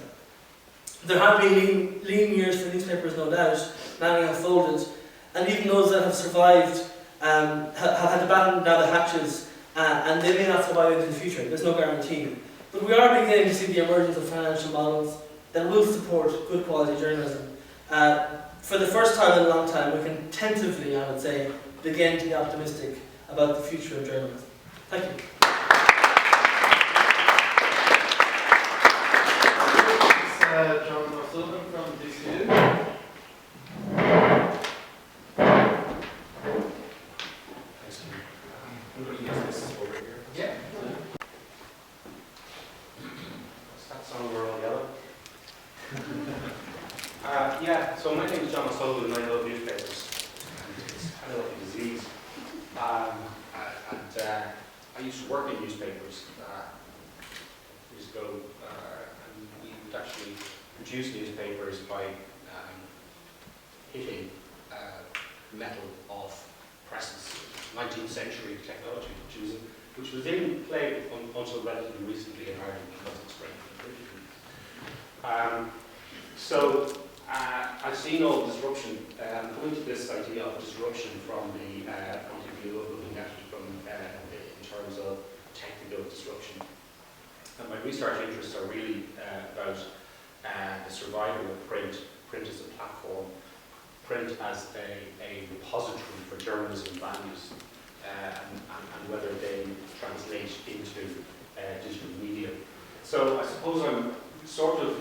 There have been lean years for newspapers, no doubt. Many have folded, and even those that have survived have had to batten down the hatches, and they may not survive into the future. There's no guarantee. But we are beginning to see the emergence of financial models that will support good quality journalism. For the first time in a long time, we can tentatively, I would say, begin to be optimistic about the future of journalism. Thank you. John O Sullivan from DCU. I'm going to use this over here. Yeah. What's that song, We're All Yellow? Yeah, so my name is John O Sullivan and I love newspapers. It's kind of like a disease. I used to work in newspapers. Years ago, and we would actually produce newspapers by hitting metal off presses. 19th century technology, which was in play until relatively recently in Ireland because of strength. So I've seen all the disruption. Coming to this idea of disruption from the point of view of looking at it from in terms of technical disruption. And my research interests are really about the survival of print as a platform, print as a repository for journalism values, and whether they translate into digital media. So I suppose I'm sort of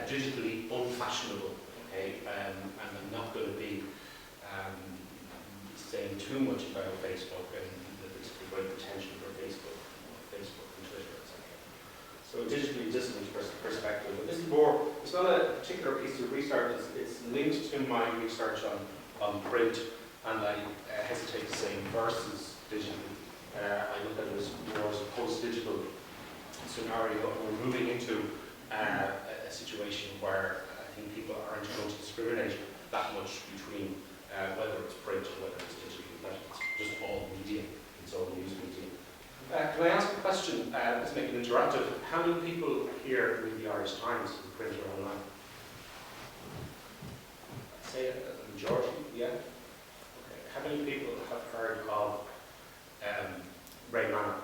digitally unfashionable, okay, and I'm not going to be saying too much about Facebook and the great potential for Facebook and Twitter, etc. So digitally distant perspective. But this is more, it's not a particular piece of research, it's linked to my research on print, and I hesitate to say versus digital. I look at it as more as a post-digital scenario. We're moving into a situation where I think people aren't going to discriminate that much between whether it's print or whether it's digital. That it's just all media, it's all news media. Can I ask a question? Let's make it interactive. How many people here read the Irish Times, print or online? I'd say a majority, yeah? Okay. How many people have heard of Ray Mann,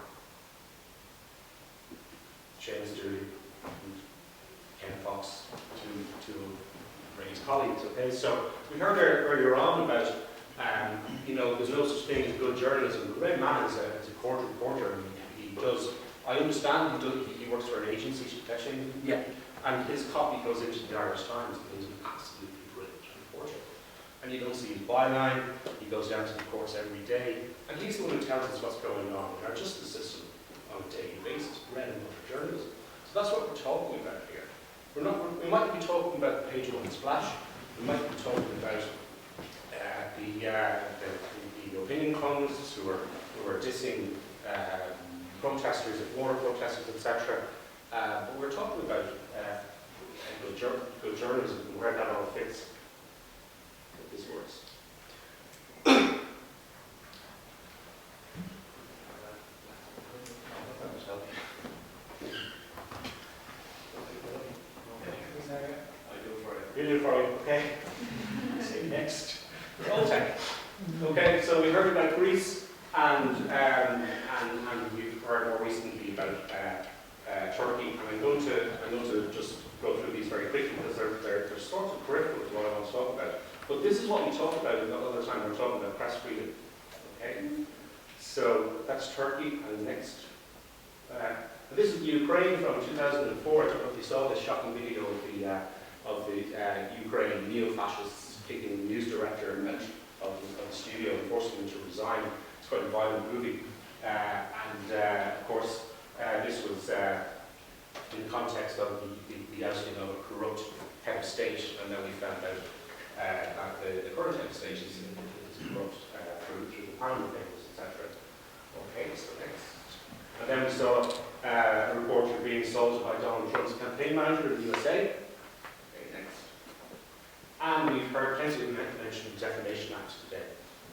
James Dewey, and Ken Fox, two of Ray's colleagues? Okay, so we heard earlier on about You know, there's no such thing as good journalism. The Red Man is a court reporter. He does. I understand he works for an agency, Yeah. and his copy goes into the Irish Times, and he's an absolutely brilliant reporter. And you don't see his byline. He goes down to the courts every day, and he's the one who tells us what's going on in our justice system on a daily basis. Bread and butter journalism. So that's what we're talking about here. We might be talking about page one splash. We might be talking about the opinion columnists who are dissing protesters, water protesters, etc. But we're talking about good journalism and where that all fits with this works. You do for you, okay? Say next. Tech. Okay, so we heard about Greece, and we've heard more recently about Turkey. And I'm going to just go through these very quickly because they're sort of peripheral to what I want to talk about. But this is what we talk about another time. We're talking about press freedom. Okay, so that's Turkey, and next. This is Ukraine from 2004. I don't know if you saw this shocking video of the Ukraine neo-fascists kicking the news director of the studio and forcing him to resign. It's quite a violent movie. Of course, this was in the context of the ousting of a corrupt head of state, and then we found out that the current head of state is corrupt through the Panama Papers, etc. Okay, so next. And then we saw a reporter being assaulted by Donald Trump's campaign manager in the USA. And we've heard plenty of mention of the Defamation Act today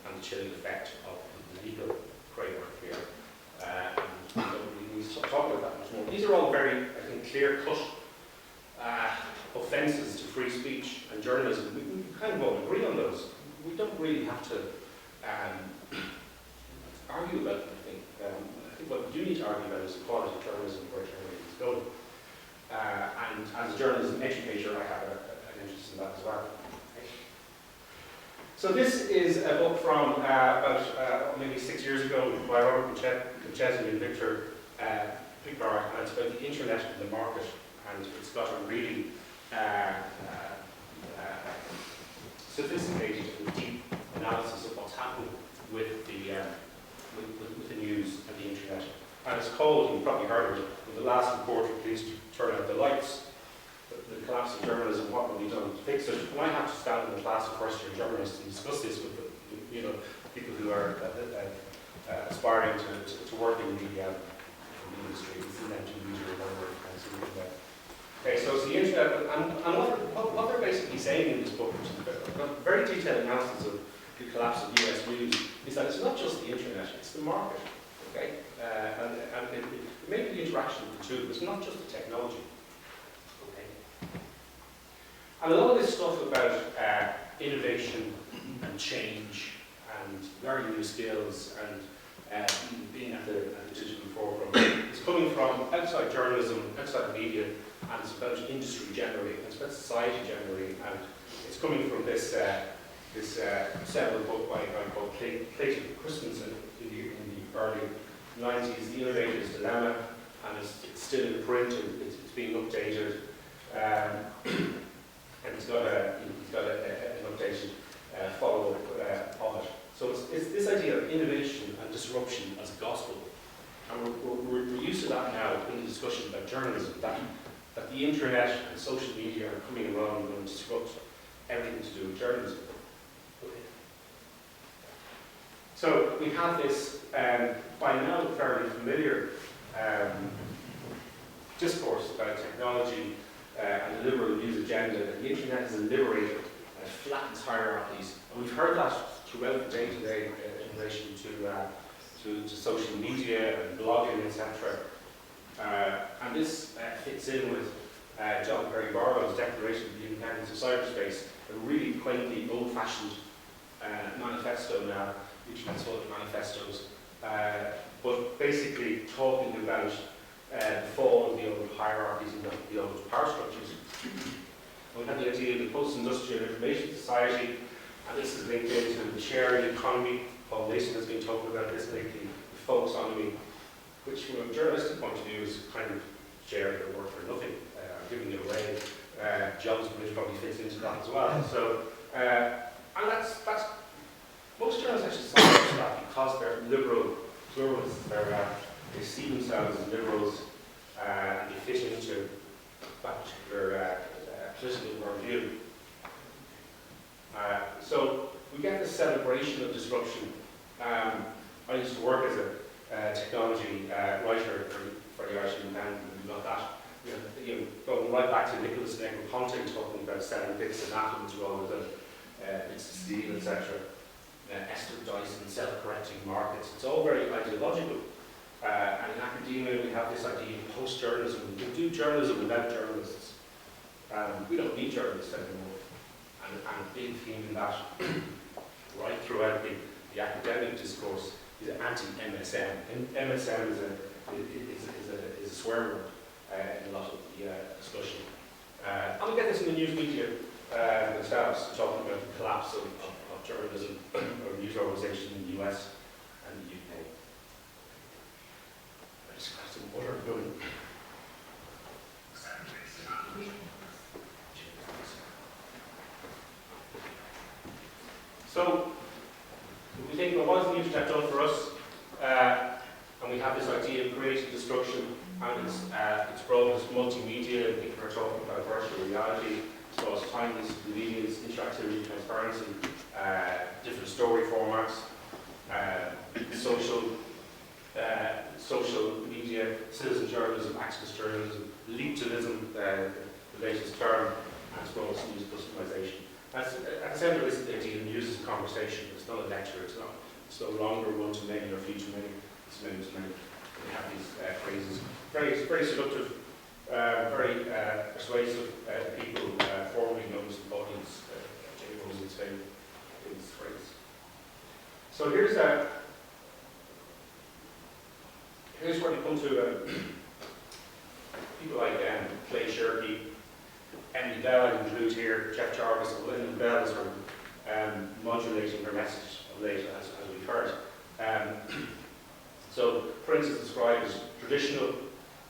and the chilling effect of the legal framework here. We don't need to talk about that much more. These are all very, I think, clear-cut offences to free speech and journalism. We kind of all agree on those. We don't really have to argue about them, I think. I think what we do need to argue about is the quality of journalism, where journalism is going. And as a journalism educator, I have an interest in that as well. So this is a book from about maybe 6 years ago by Robert Kuczewski and Victor Precarity, and it's about the internet and the market, and it's got a really sophisticated and deep analysis of what's happening with the news and the internet. And it's called, you've probably heard of it, "Will the last reporter please turn out the lights?" The collapse of journalism, what will be done to fix it? And I have to stand in the class of first-year journalists and discuss this with people who are aspiring to work in the industry. It's in that user or whatever. Okay, so it's the internet, and what they're basically saying in this book, which is a very detailed analysis of the collapse of US news, is that it's not just the internet, it's the market. Okay, and it may be the interaction of the two, but it's not just the technology. And a lot of this stuff about innovation and change and learning new skills and being at the digital forefront is coming from outside journalism, outside media, and it's about industry generally, it's about society generally, and it's coming from this seminal book by a guy called Clayton Christensen in the early 90s, The Innovator's Dilemma, and it's still in print, and it's being updated. And he's got an updated follow-up of it. So it's this idea of innovation and disruption as gospel. And we're used to that now in the discussion about journalism, that the internet and social media are coming around and going to disrupt everything to do with journalism. Okay. So we have this, by now, fairly familiar discourse about technology and the liberal news agenda, that the internet is a liberator and it flattens hierarchies. And we've heard that throughout the day today in relation to social media and blogging, etc. And this fits in with John Perry Barlow's Declaration of the Independence of Cyberspace, a really quaintly old-fashioned manifesto now, Internet's full of manifestos, but basically talking about the fall of the old hierarchies and the old power structures. We had the idea of the post-industrial information society, And this is linked into the sharing economy. Paul Mason has been talking about this lately, the folksonomy, which from a journalistic point of view is kind of sharing your work for nothing, giving it away. Jobs which probably fits into that as well. So, and that's most journalists actually sign that because they're liberal pluralists. They see themselves as liberals and they fit into that particular political worldview. So we get this celebration of disruption. I used to work as a technology writer for the Irish Independent, and we got that. You know, going right back to Nicholas Negroponte talking about selling bits and atoms rather than bits of steel, etc. Esther Dyson, self-correcting markets. It's all very ideological. And in academia, we have this idea of post-journalism. We can do journalism without journalists. We don't need journalists anymore. And a big theme in that, right throughout the academic discourse, is anti-MSM. MSM is a swear word in a lot of the discussion. And we get this in the news media themselves, talking about the collapse of journalism or news organisations in the US and the UK. I just got some water going. So, if we think about what has the internet done for us, and we have this idea of creative destruction, and it's brought us multimedia, people are talking about virtual reality, it's brought us timeless convenience, interactivity, transparency, different story formats, social media, citizen journalism, activist journalism, leaptivism, the latest term, and it's brought us news customization. At the centre of this idea, news is a conversation. It's not a lecture. It's no longer one to many or few to many. It's many to many. We have these phrases, very seductive, very persuasive people, formerly known as the audience. Jay Rosen's famous phrase. So here's where we come to people like Clay Shirky, Emily Bell I include here, Jeff Jarvis, and Linda Bell is modulating her message of late, as we've heard. So, for instance, described as traditional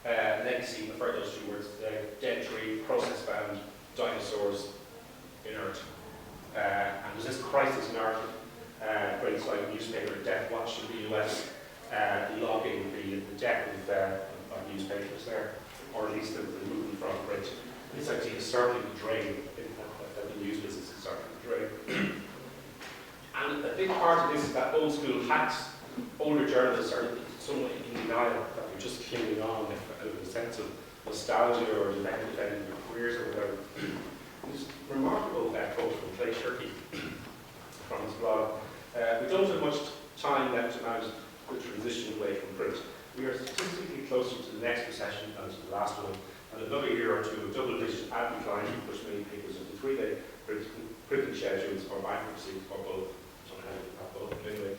legacy, I've heard those two words today: dead tree, process bound, dinosaurs, inert. And there's this crisis narrative, great like newspaper death watch in the US, logging the death of newspapers there, or at least the movement from print. This idea is certainly the drain, that the news business is certainly the drain. And a big part of this is that old school hacks, older journalists are somewhat in denial that they're just clinging on out of a sense of nostalgia or defending their careers or whatever. There's a remarkable quote from Clay Shirky from his blog. We don't have much time left to manage the transition away from print. We are statistically closer to the next recession than to the last one, and another year or two of double-digit ad decline will push many papers into 3-day printing schedules or bankruptcy or both. Anyway,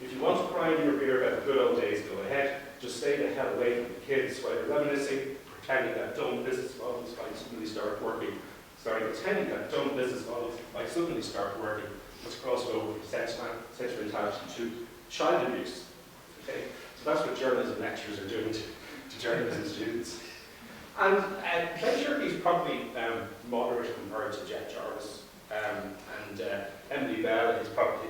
if you want to cry in your beer about the good old days, go ahead. Just stay the hell away from the kids while you're reminiscing, pretending that dumb business models might suddenly start working. Pretending that dumb business models might suddenly start working. Let's cross over from sentimentality to child abuse. Okay, so that's what journalism lecturers are doing to journalism students. And Clay Shirky is probably moderate compared to Jeff Jarvis, and Emily Bell is probably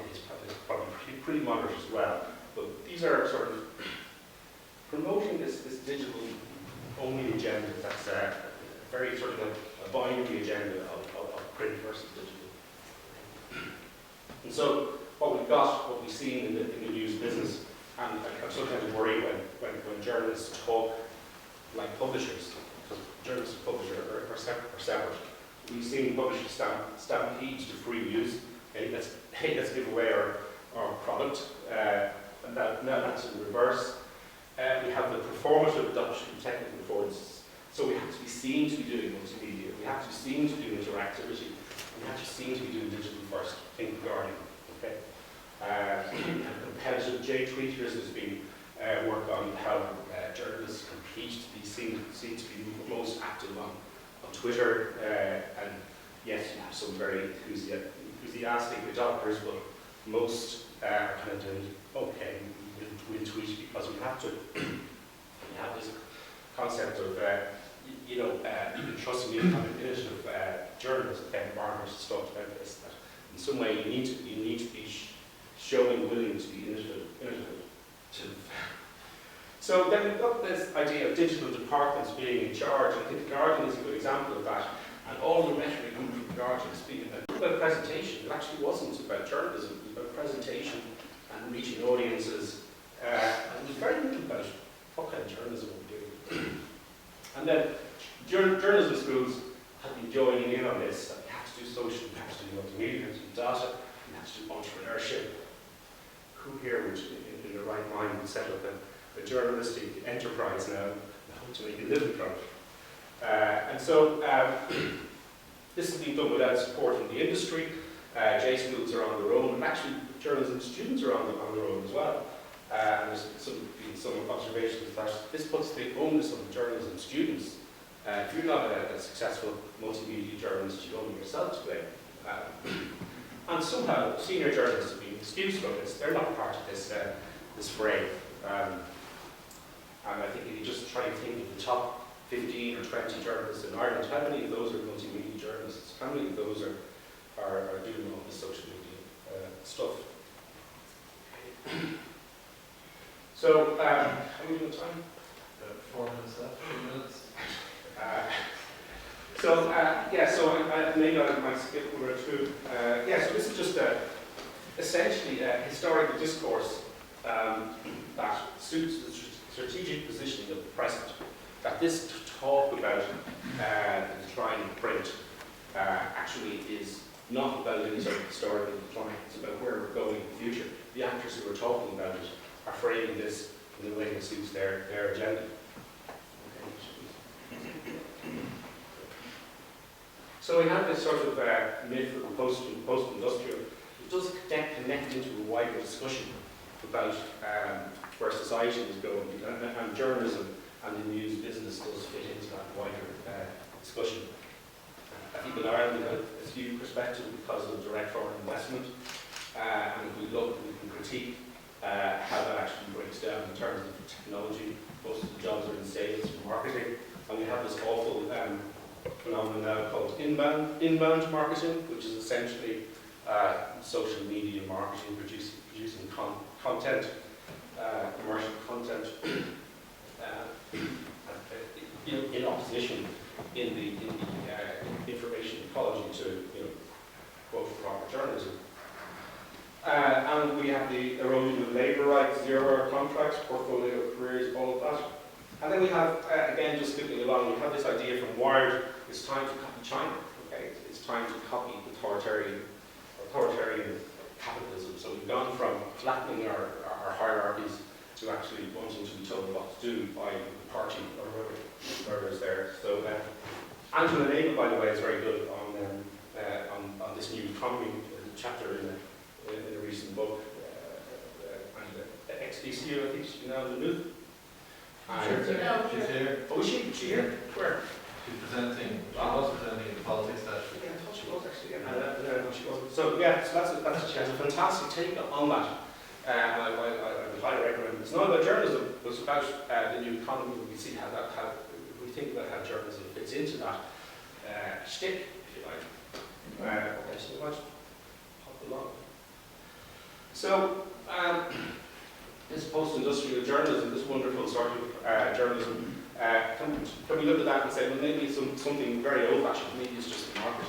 pretty moderate as well. But these are sort of promoting this digital only agenda that's very sort of a binary agenda of print versus digital. And so what we've seen in the news business, and I'm sometimes worried when journalists talk like publishers, because journalists and publishers are separate. We've seen publishers stampede to free use. Hey, let's give away our product. And now that's in reverse. We have the performative adoption of technical affordances. So we have to be seen to be doing multimedia. We have to be seen to do interactivity. We have to be seen to be doing digital first. Think The Guardian. Okay. Competitive J tweeters has been work on how journalists compete to be seen to be most active on Twitter, and yes, you have some very enthusiastic photographers, but most are kind of doing, okay, we'll tweet because we have to. We have this concept of, you can trust me, I'm a minute of journalism. Ken Barnhurst has talked about this, that in some way you need to be showing willing to be innovative. So then we've got this idea of digital departments being in charge. I think the Guardian is a good example of that. And all the rhetoric coming from the Guardian speaking about presentation. It actually wasn't about journalism, it was about presentation and reaching audiences. And it was very little about what kind of journalism we're doing. And then journalism schools have been joining in on this. That we have to do social, we have to do multimedia, we have to do data, we have to do entrepreneurship. Who here would, in the right mind, would set up a journalistic enterprise now to make a living from it? And so this has been done without support from the industry. J schools are on their own, and actually journalism students are on their own as well. And there's been some observations that this puts the onus on the journalism students. If you're not a successful multimedia journalist, you only yourself to blame. And somehow senior journalists have been excused from this. They're not part of this fray. And I think if you just try and think of the top 15 or 20 journalists in Ireland, how many of those are multimedia journalists? How many of those are doing all this social media stuff? So, how are we doing time? 4 minutes left, 3 minutes. Maybe I might skip one or two. So this is just essentially a historical discourse that suits the strategic positioning of the present. That this talk about the decline of print actually is not about any sort of historical decline, it's about where we're going in the future. The actors who are talking about it are framing this in a way that suits their agenda. So we have this sort of myth of the post-industrial. It does connect into a wider discussion about where society is going, and journalism and the news business does fit into that wider discussion. I think in Ireland we have a skewed perspective because of direct foreign investment, and if we look, we can critique how that actually breaks down in terms of technology. Most of the jobs are in sales and marketing, and we have this awful phenomenon now called inbound marketing, which is essentially social media marketing, producing content, commercial content, in opposition in the information ecology to quote proper journalism. And we have the erosion of labour rights, zero-hour contracts, portfolio careers, all of that. And then we have, again, just skipping along, we have this idea from Wired, it's time to copy China, okay? It's time to copy authoritarian capitalism. So we've gone from flattening our hierarchies to actually wanting to be told what to do by the party or whoever is there. So Angela Nagle, by the way, is very good on this new economy chapter in a recent book. ex-DCU, I think, she's now in the Nuth. She's here. Oh, is she here? Where? She's presenting. She was presenting the politics session. Yeah, I thought she was actually. No, she wasn't. So yeah, so she has a fantastic take on that. I would highly recommend it. It's not about journalism, but it's about the new economy. We see how if we think about how journalism fits into that shtick, if you like. Okay, so let's hop along. So this post-industrial journalism, this wonderful sort of journalism, can we look at that and say, well, maybe it's something very old-fashioned, maybe it's just the market,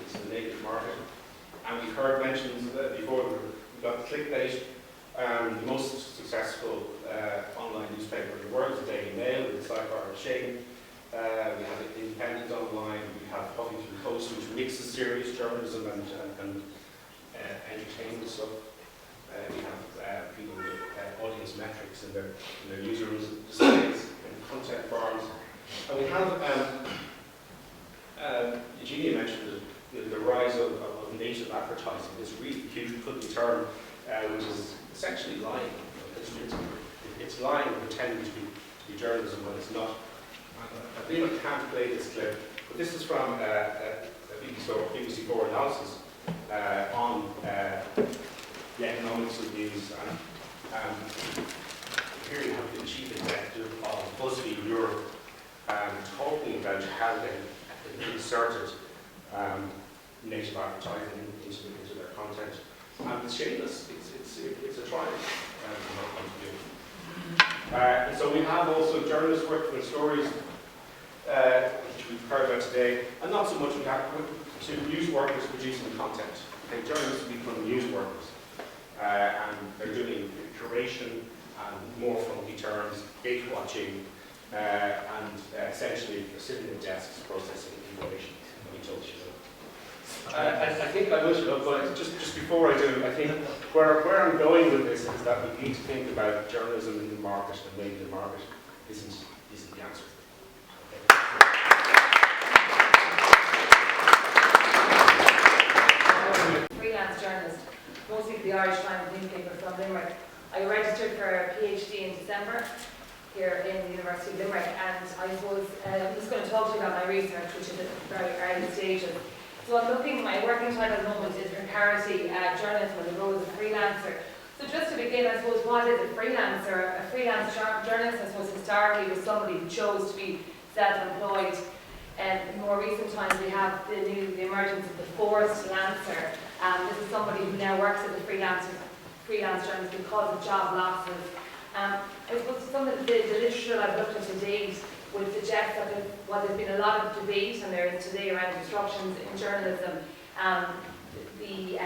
it's the naked market. And we've heard mentions before, we've got clickbait. The most successful online newspaper in the world is the Daily Mail, with Siapera and Sheenan. We have Independent Online, we have Huffington Post, which mixes serious journalism and entertainment stuff. We have people with audience metrics in their newsrooms, displays, and content farms. And we have, Eugenia mentioned the rise of native advertising, this really cute cookie term, which is essentially lying. It's lying and pretending to be journalism when it's not. I really can't play this clip, but this is from a BBC4 analysis on the economics of news, and here you have the chief executive of BuzzFeed Europe talking about how they inserted native advertising into their content. And it's shameless. It's a triumph from our point of view. And so we have also journalists working with stories, which we've heard about today, and not so much we have to news workers producing content. Okay, journalists become news workers, and they're doing curation and more funky terms, gate watching, and essentially sitting at desks processing information that we told you. I think I wish, but just before I do, I think where I'm going with this is that we need to think about journalism in the market, and maybe the market isn't the answer. Freelance journalist, mostly for the Irish Times newspaper from Limerick. I registered for a PhD in December here in the University of Limerick, and I suppose I'm just going to talk to you about my research, which is at very early stages. So I'm looking, my working title at the moment is Precarity, journalism and the role of a freelancer. So just to begin, I suppose, what is a freelancer? A freelance journalist, I suppose, historically was somebody who chose to be self-employed. In more recent times, we have the emergence of the forced lancer. This is somebody who now works as a freelance journalist because of job losses. I suppose some of the literature I've looked at to date would suggest that while there's been a lot of debate, and there is today around disruptions in journalism, the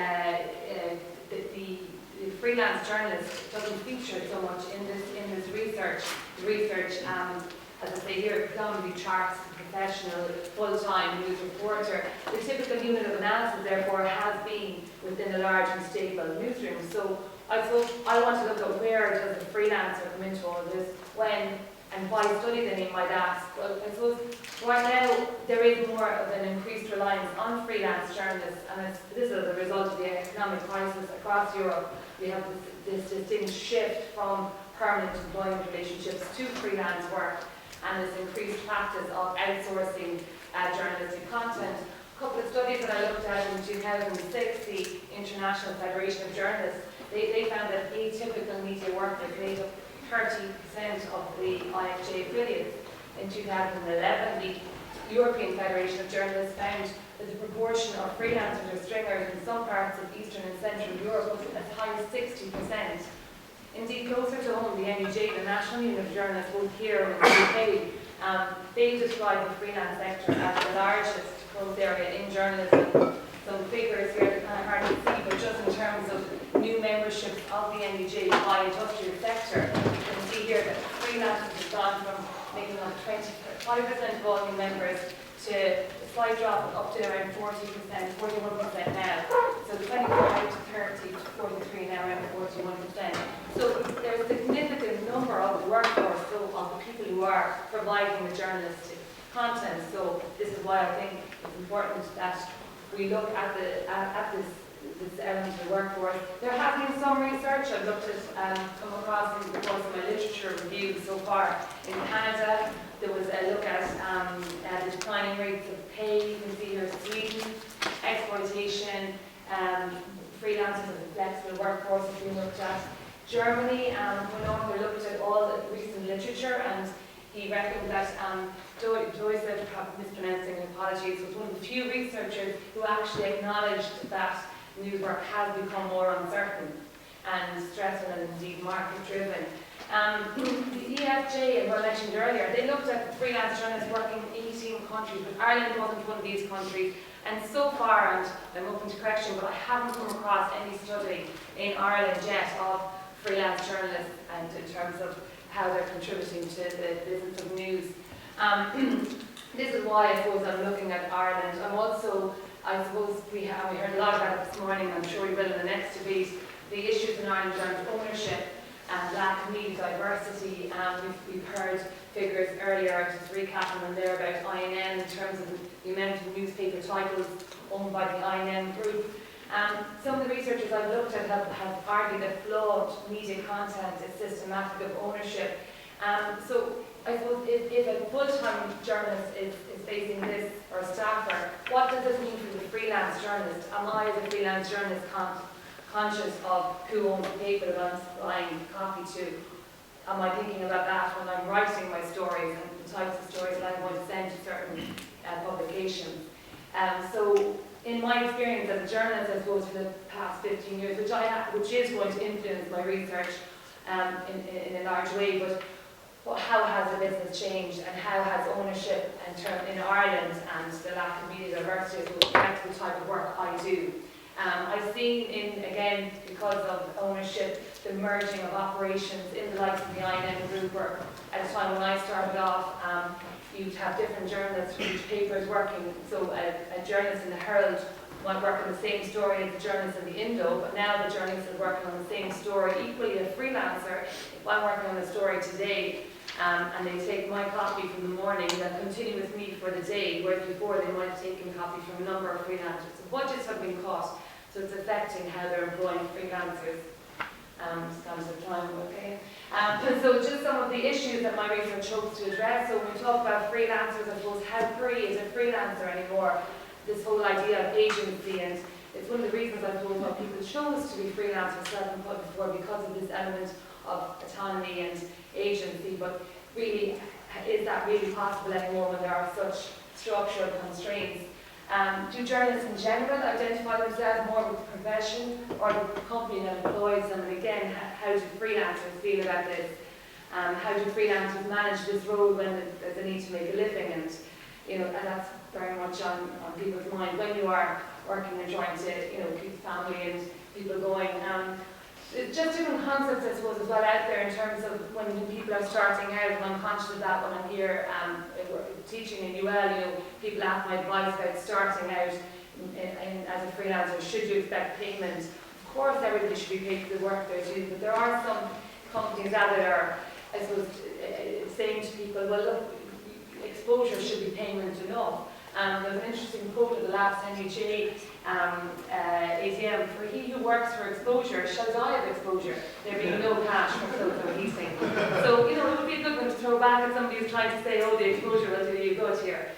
freelance journalist doesn't feature so much in this research. The research, as I say here, predominantly charts the professional, full-time news reporter. The typical unit of analysis, therefore, has been within a large and stable newsroom. So I suppose I want to look at where does the freelancer come into all this, when and why study them, you might ask. Well, I suppose right now there is more of an increased reliance on freelance journalists, and this is a result of the economic crisis across Europe. We have this distinct shift from permanent employment relationships to freelance work, and this increased practice of outsourcing journalistic content. A couple of studies that I looked at in 2006, the International Federation of Journalists, they found that atypical media workers made up 30% of the IFJ affiliates. In 2011, the European Federation of Journalists found that the proportion of freelancers or stringers in some parts of Eastern and Central Europe was as high as 60%. Indeed, closer to home, the NUJ, the National Union of Journalists, both here and in the UK, they describe the freelance sector as the largest growth area in journalism. Some figures here that kind of hard to see, but just in terms of new memberships of the NUJ by industrial sector, you can see here that freelancers have gone from making up 25% of all new members to a slight drop up to around 40%, 41% now. So 25 to 30 to 43 now, around 41%. So there's a significant number of the workforce, so of the people who are providing the journalistic content. So this is why I think it's important that we look at this element of the workforce. There has been some research I've looked at, come across in the course of my literature review so far. In Canada, there was a look at the declining rates of pay. You can see here Sweden, exploitation, freelancers and flexible workforce has been looked at. Germany, went on, we looked at all the recent literature, and he reckoned that Joyce, perhaps mispronouncing, apologies, was one of the few researchers who actually acknowledged that news work has become more uncertain and stressful and indeed market-driven. The EFJ, as I mentioned earlier, they looked at freelance journalists working in 18 countries, but Ireland wasn't one of these countries. And so far, and I'm open to correction, but I haven't come across any study in Ireland yet of freelance journalists and in terms of how they're contributing to the business of news. This is why I suppose I'm looking at Ireland. I'm also, I suppose we heard a lot about it this morning, I'm sure we will in the next debate, the issues in Ireland around ownership and lack of media diversity. We've heard figures earlier, just recapping them there about INN in terms of the amount of newspaper titles owned by the INN group. Some of the researchers I've looked at have argued that flawed media content is systematic of ownership. So I suppose if a full-time journalist is facing this, or a staffer, what does this mean for the freelance journalist? Am I, as a freelance journalist, conscious of who owns the paper that I'm supplying copy to? Am I thinking about that when I'm writing my stories and the types of stories that I'm going to send to certain publications? So, in my experience as a journalist, I suppose, for the past 15 years, which is going to influence my research in a large way, but how has the business changed, and how has ownership in Ireland and the lack of media diversity affected the type of work I do? I've seen, again, because of ownership, the merging of operations in the likes of the INN group, where at a time when I started off, you'd have different journalists from each paper working. So a journalist in the Herald might work on the same story as the journalist in the Indo, but now the journalist is working on the same story. Equally, a freelancer, if I'm working on a story today, and they take my copy from the morning, they'll continue with me for the day, whereas before they might have taken copy from a number of freelancers. So budgets have been cut, so it's affecting how they're employing freelancers. Scans of time, okay. So just some of the issues that my research hopes to address. So when we talk about freelancers, I suppose, how free is a freelancer anymore? This whole idea of agency, and it's one of the reasons I suppose why people chose to be freelancers self-employed before, because of this element of autonomy and agency. But really, is that really possible anymore when there are such structural constraints? Do journalists in general identify themselves more with the profession or the company that employs them? And again, how do freelancers feel about this? How do freelancers manage this role when there's a need to make a living? And and that's very much on people's mind when you are working and trying to keep family and people going. Just different concepts, I suppose, as well out there in terms of when people are starting out, and I'm conscious of that when I'm here teaching in UL, people ask my advice about starting out as a freelancer. Should you expect payment? Of course, everybody should be paid for the work they do, but there are some companies out there, I suppose, saying to people, well, look, exposure should be payment enough. There's an interesting quote of the last NUJ ATM: for he who works for exposure shall die of exposure, there being no cash for filter or heating. So, it would be a good one to throw back at somebody who's trying to say, oh, the exposure will do you good here.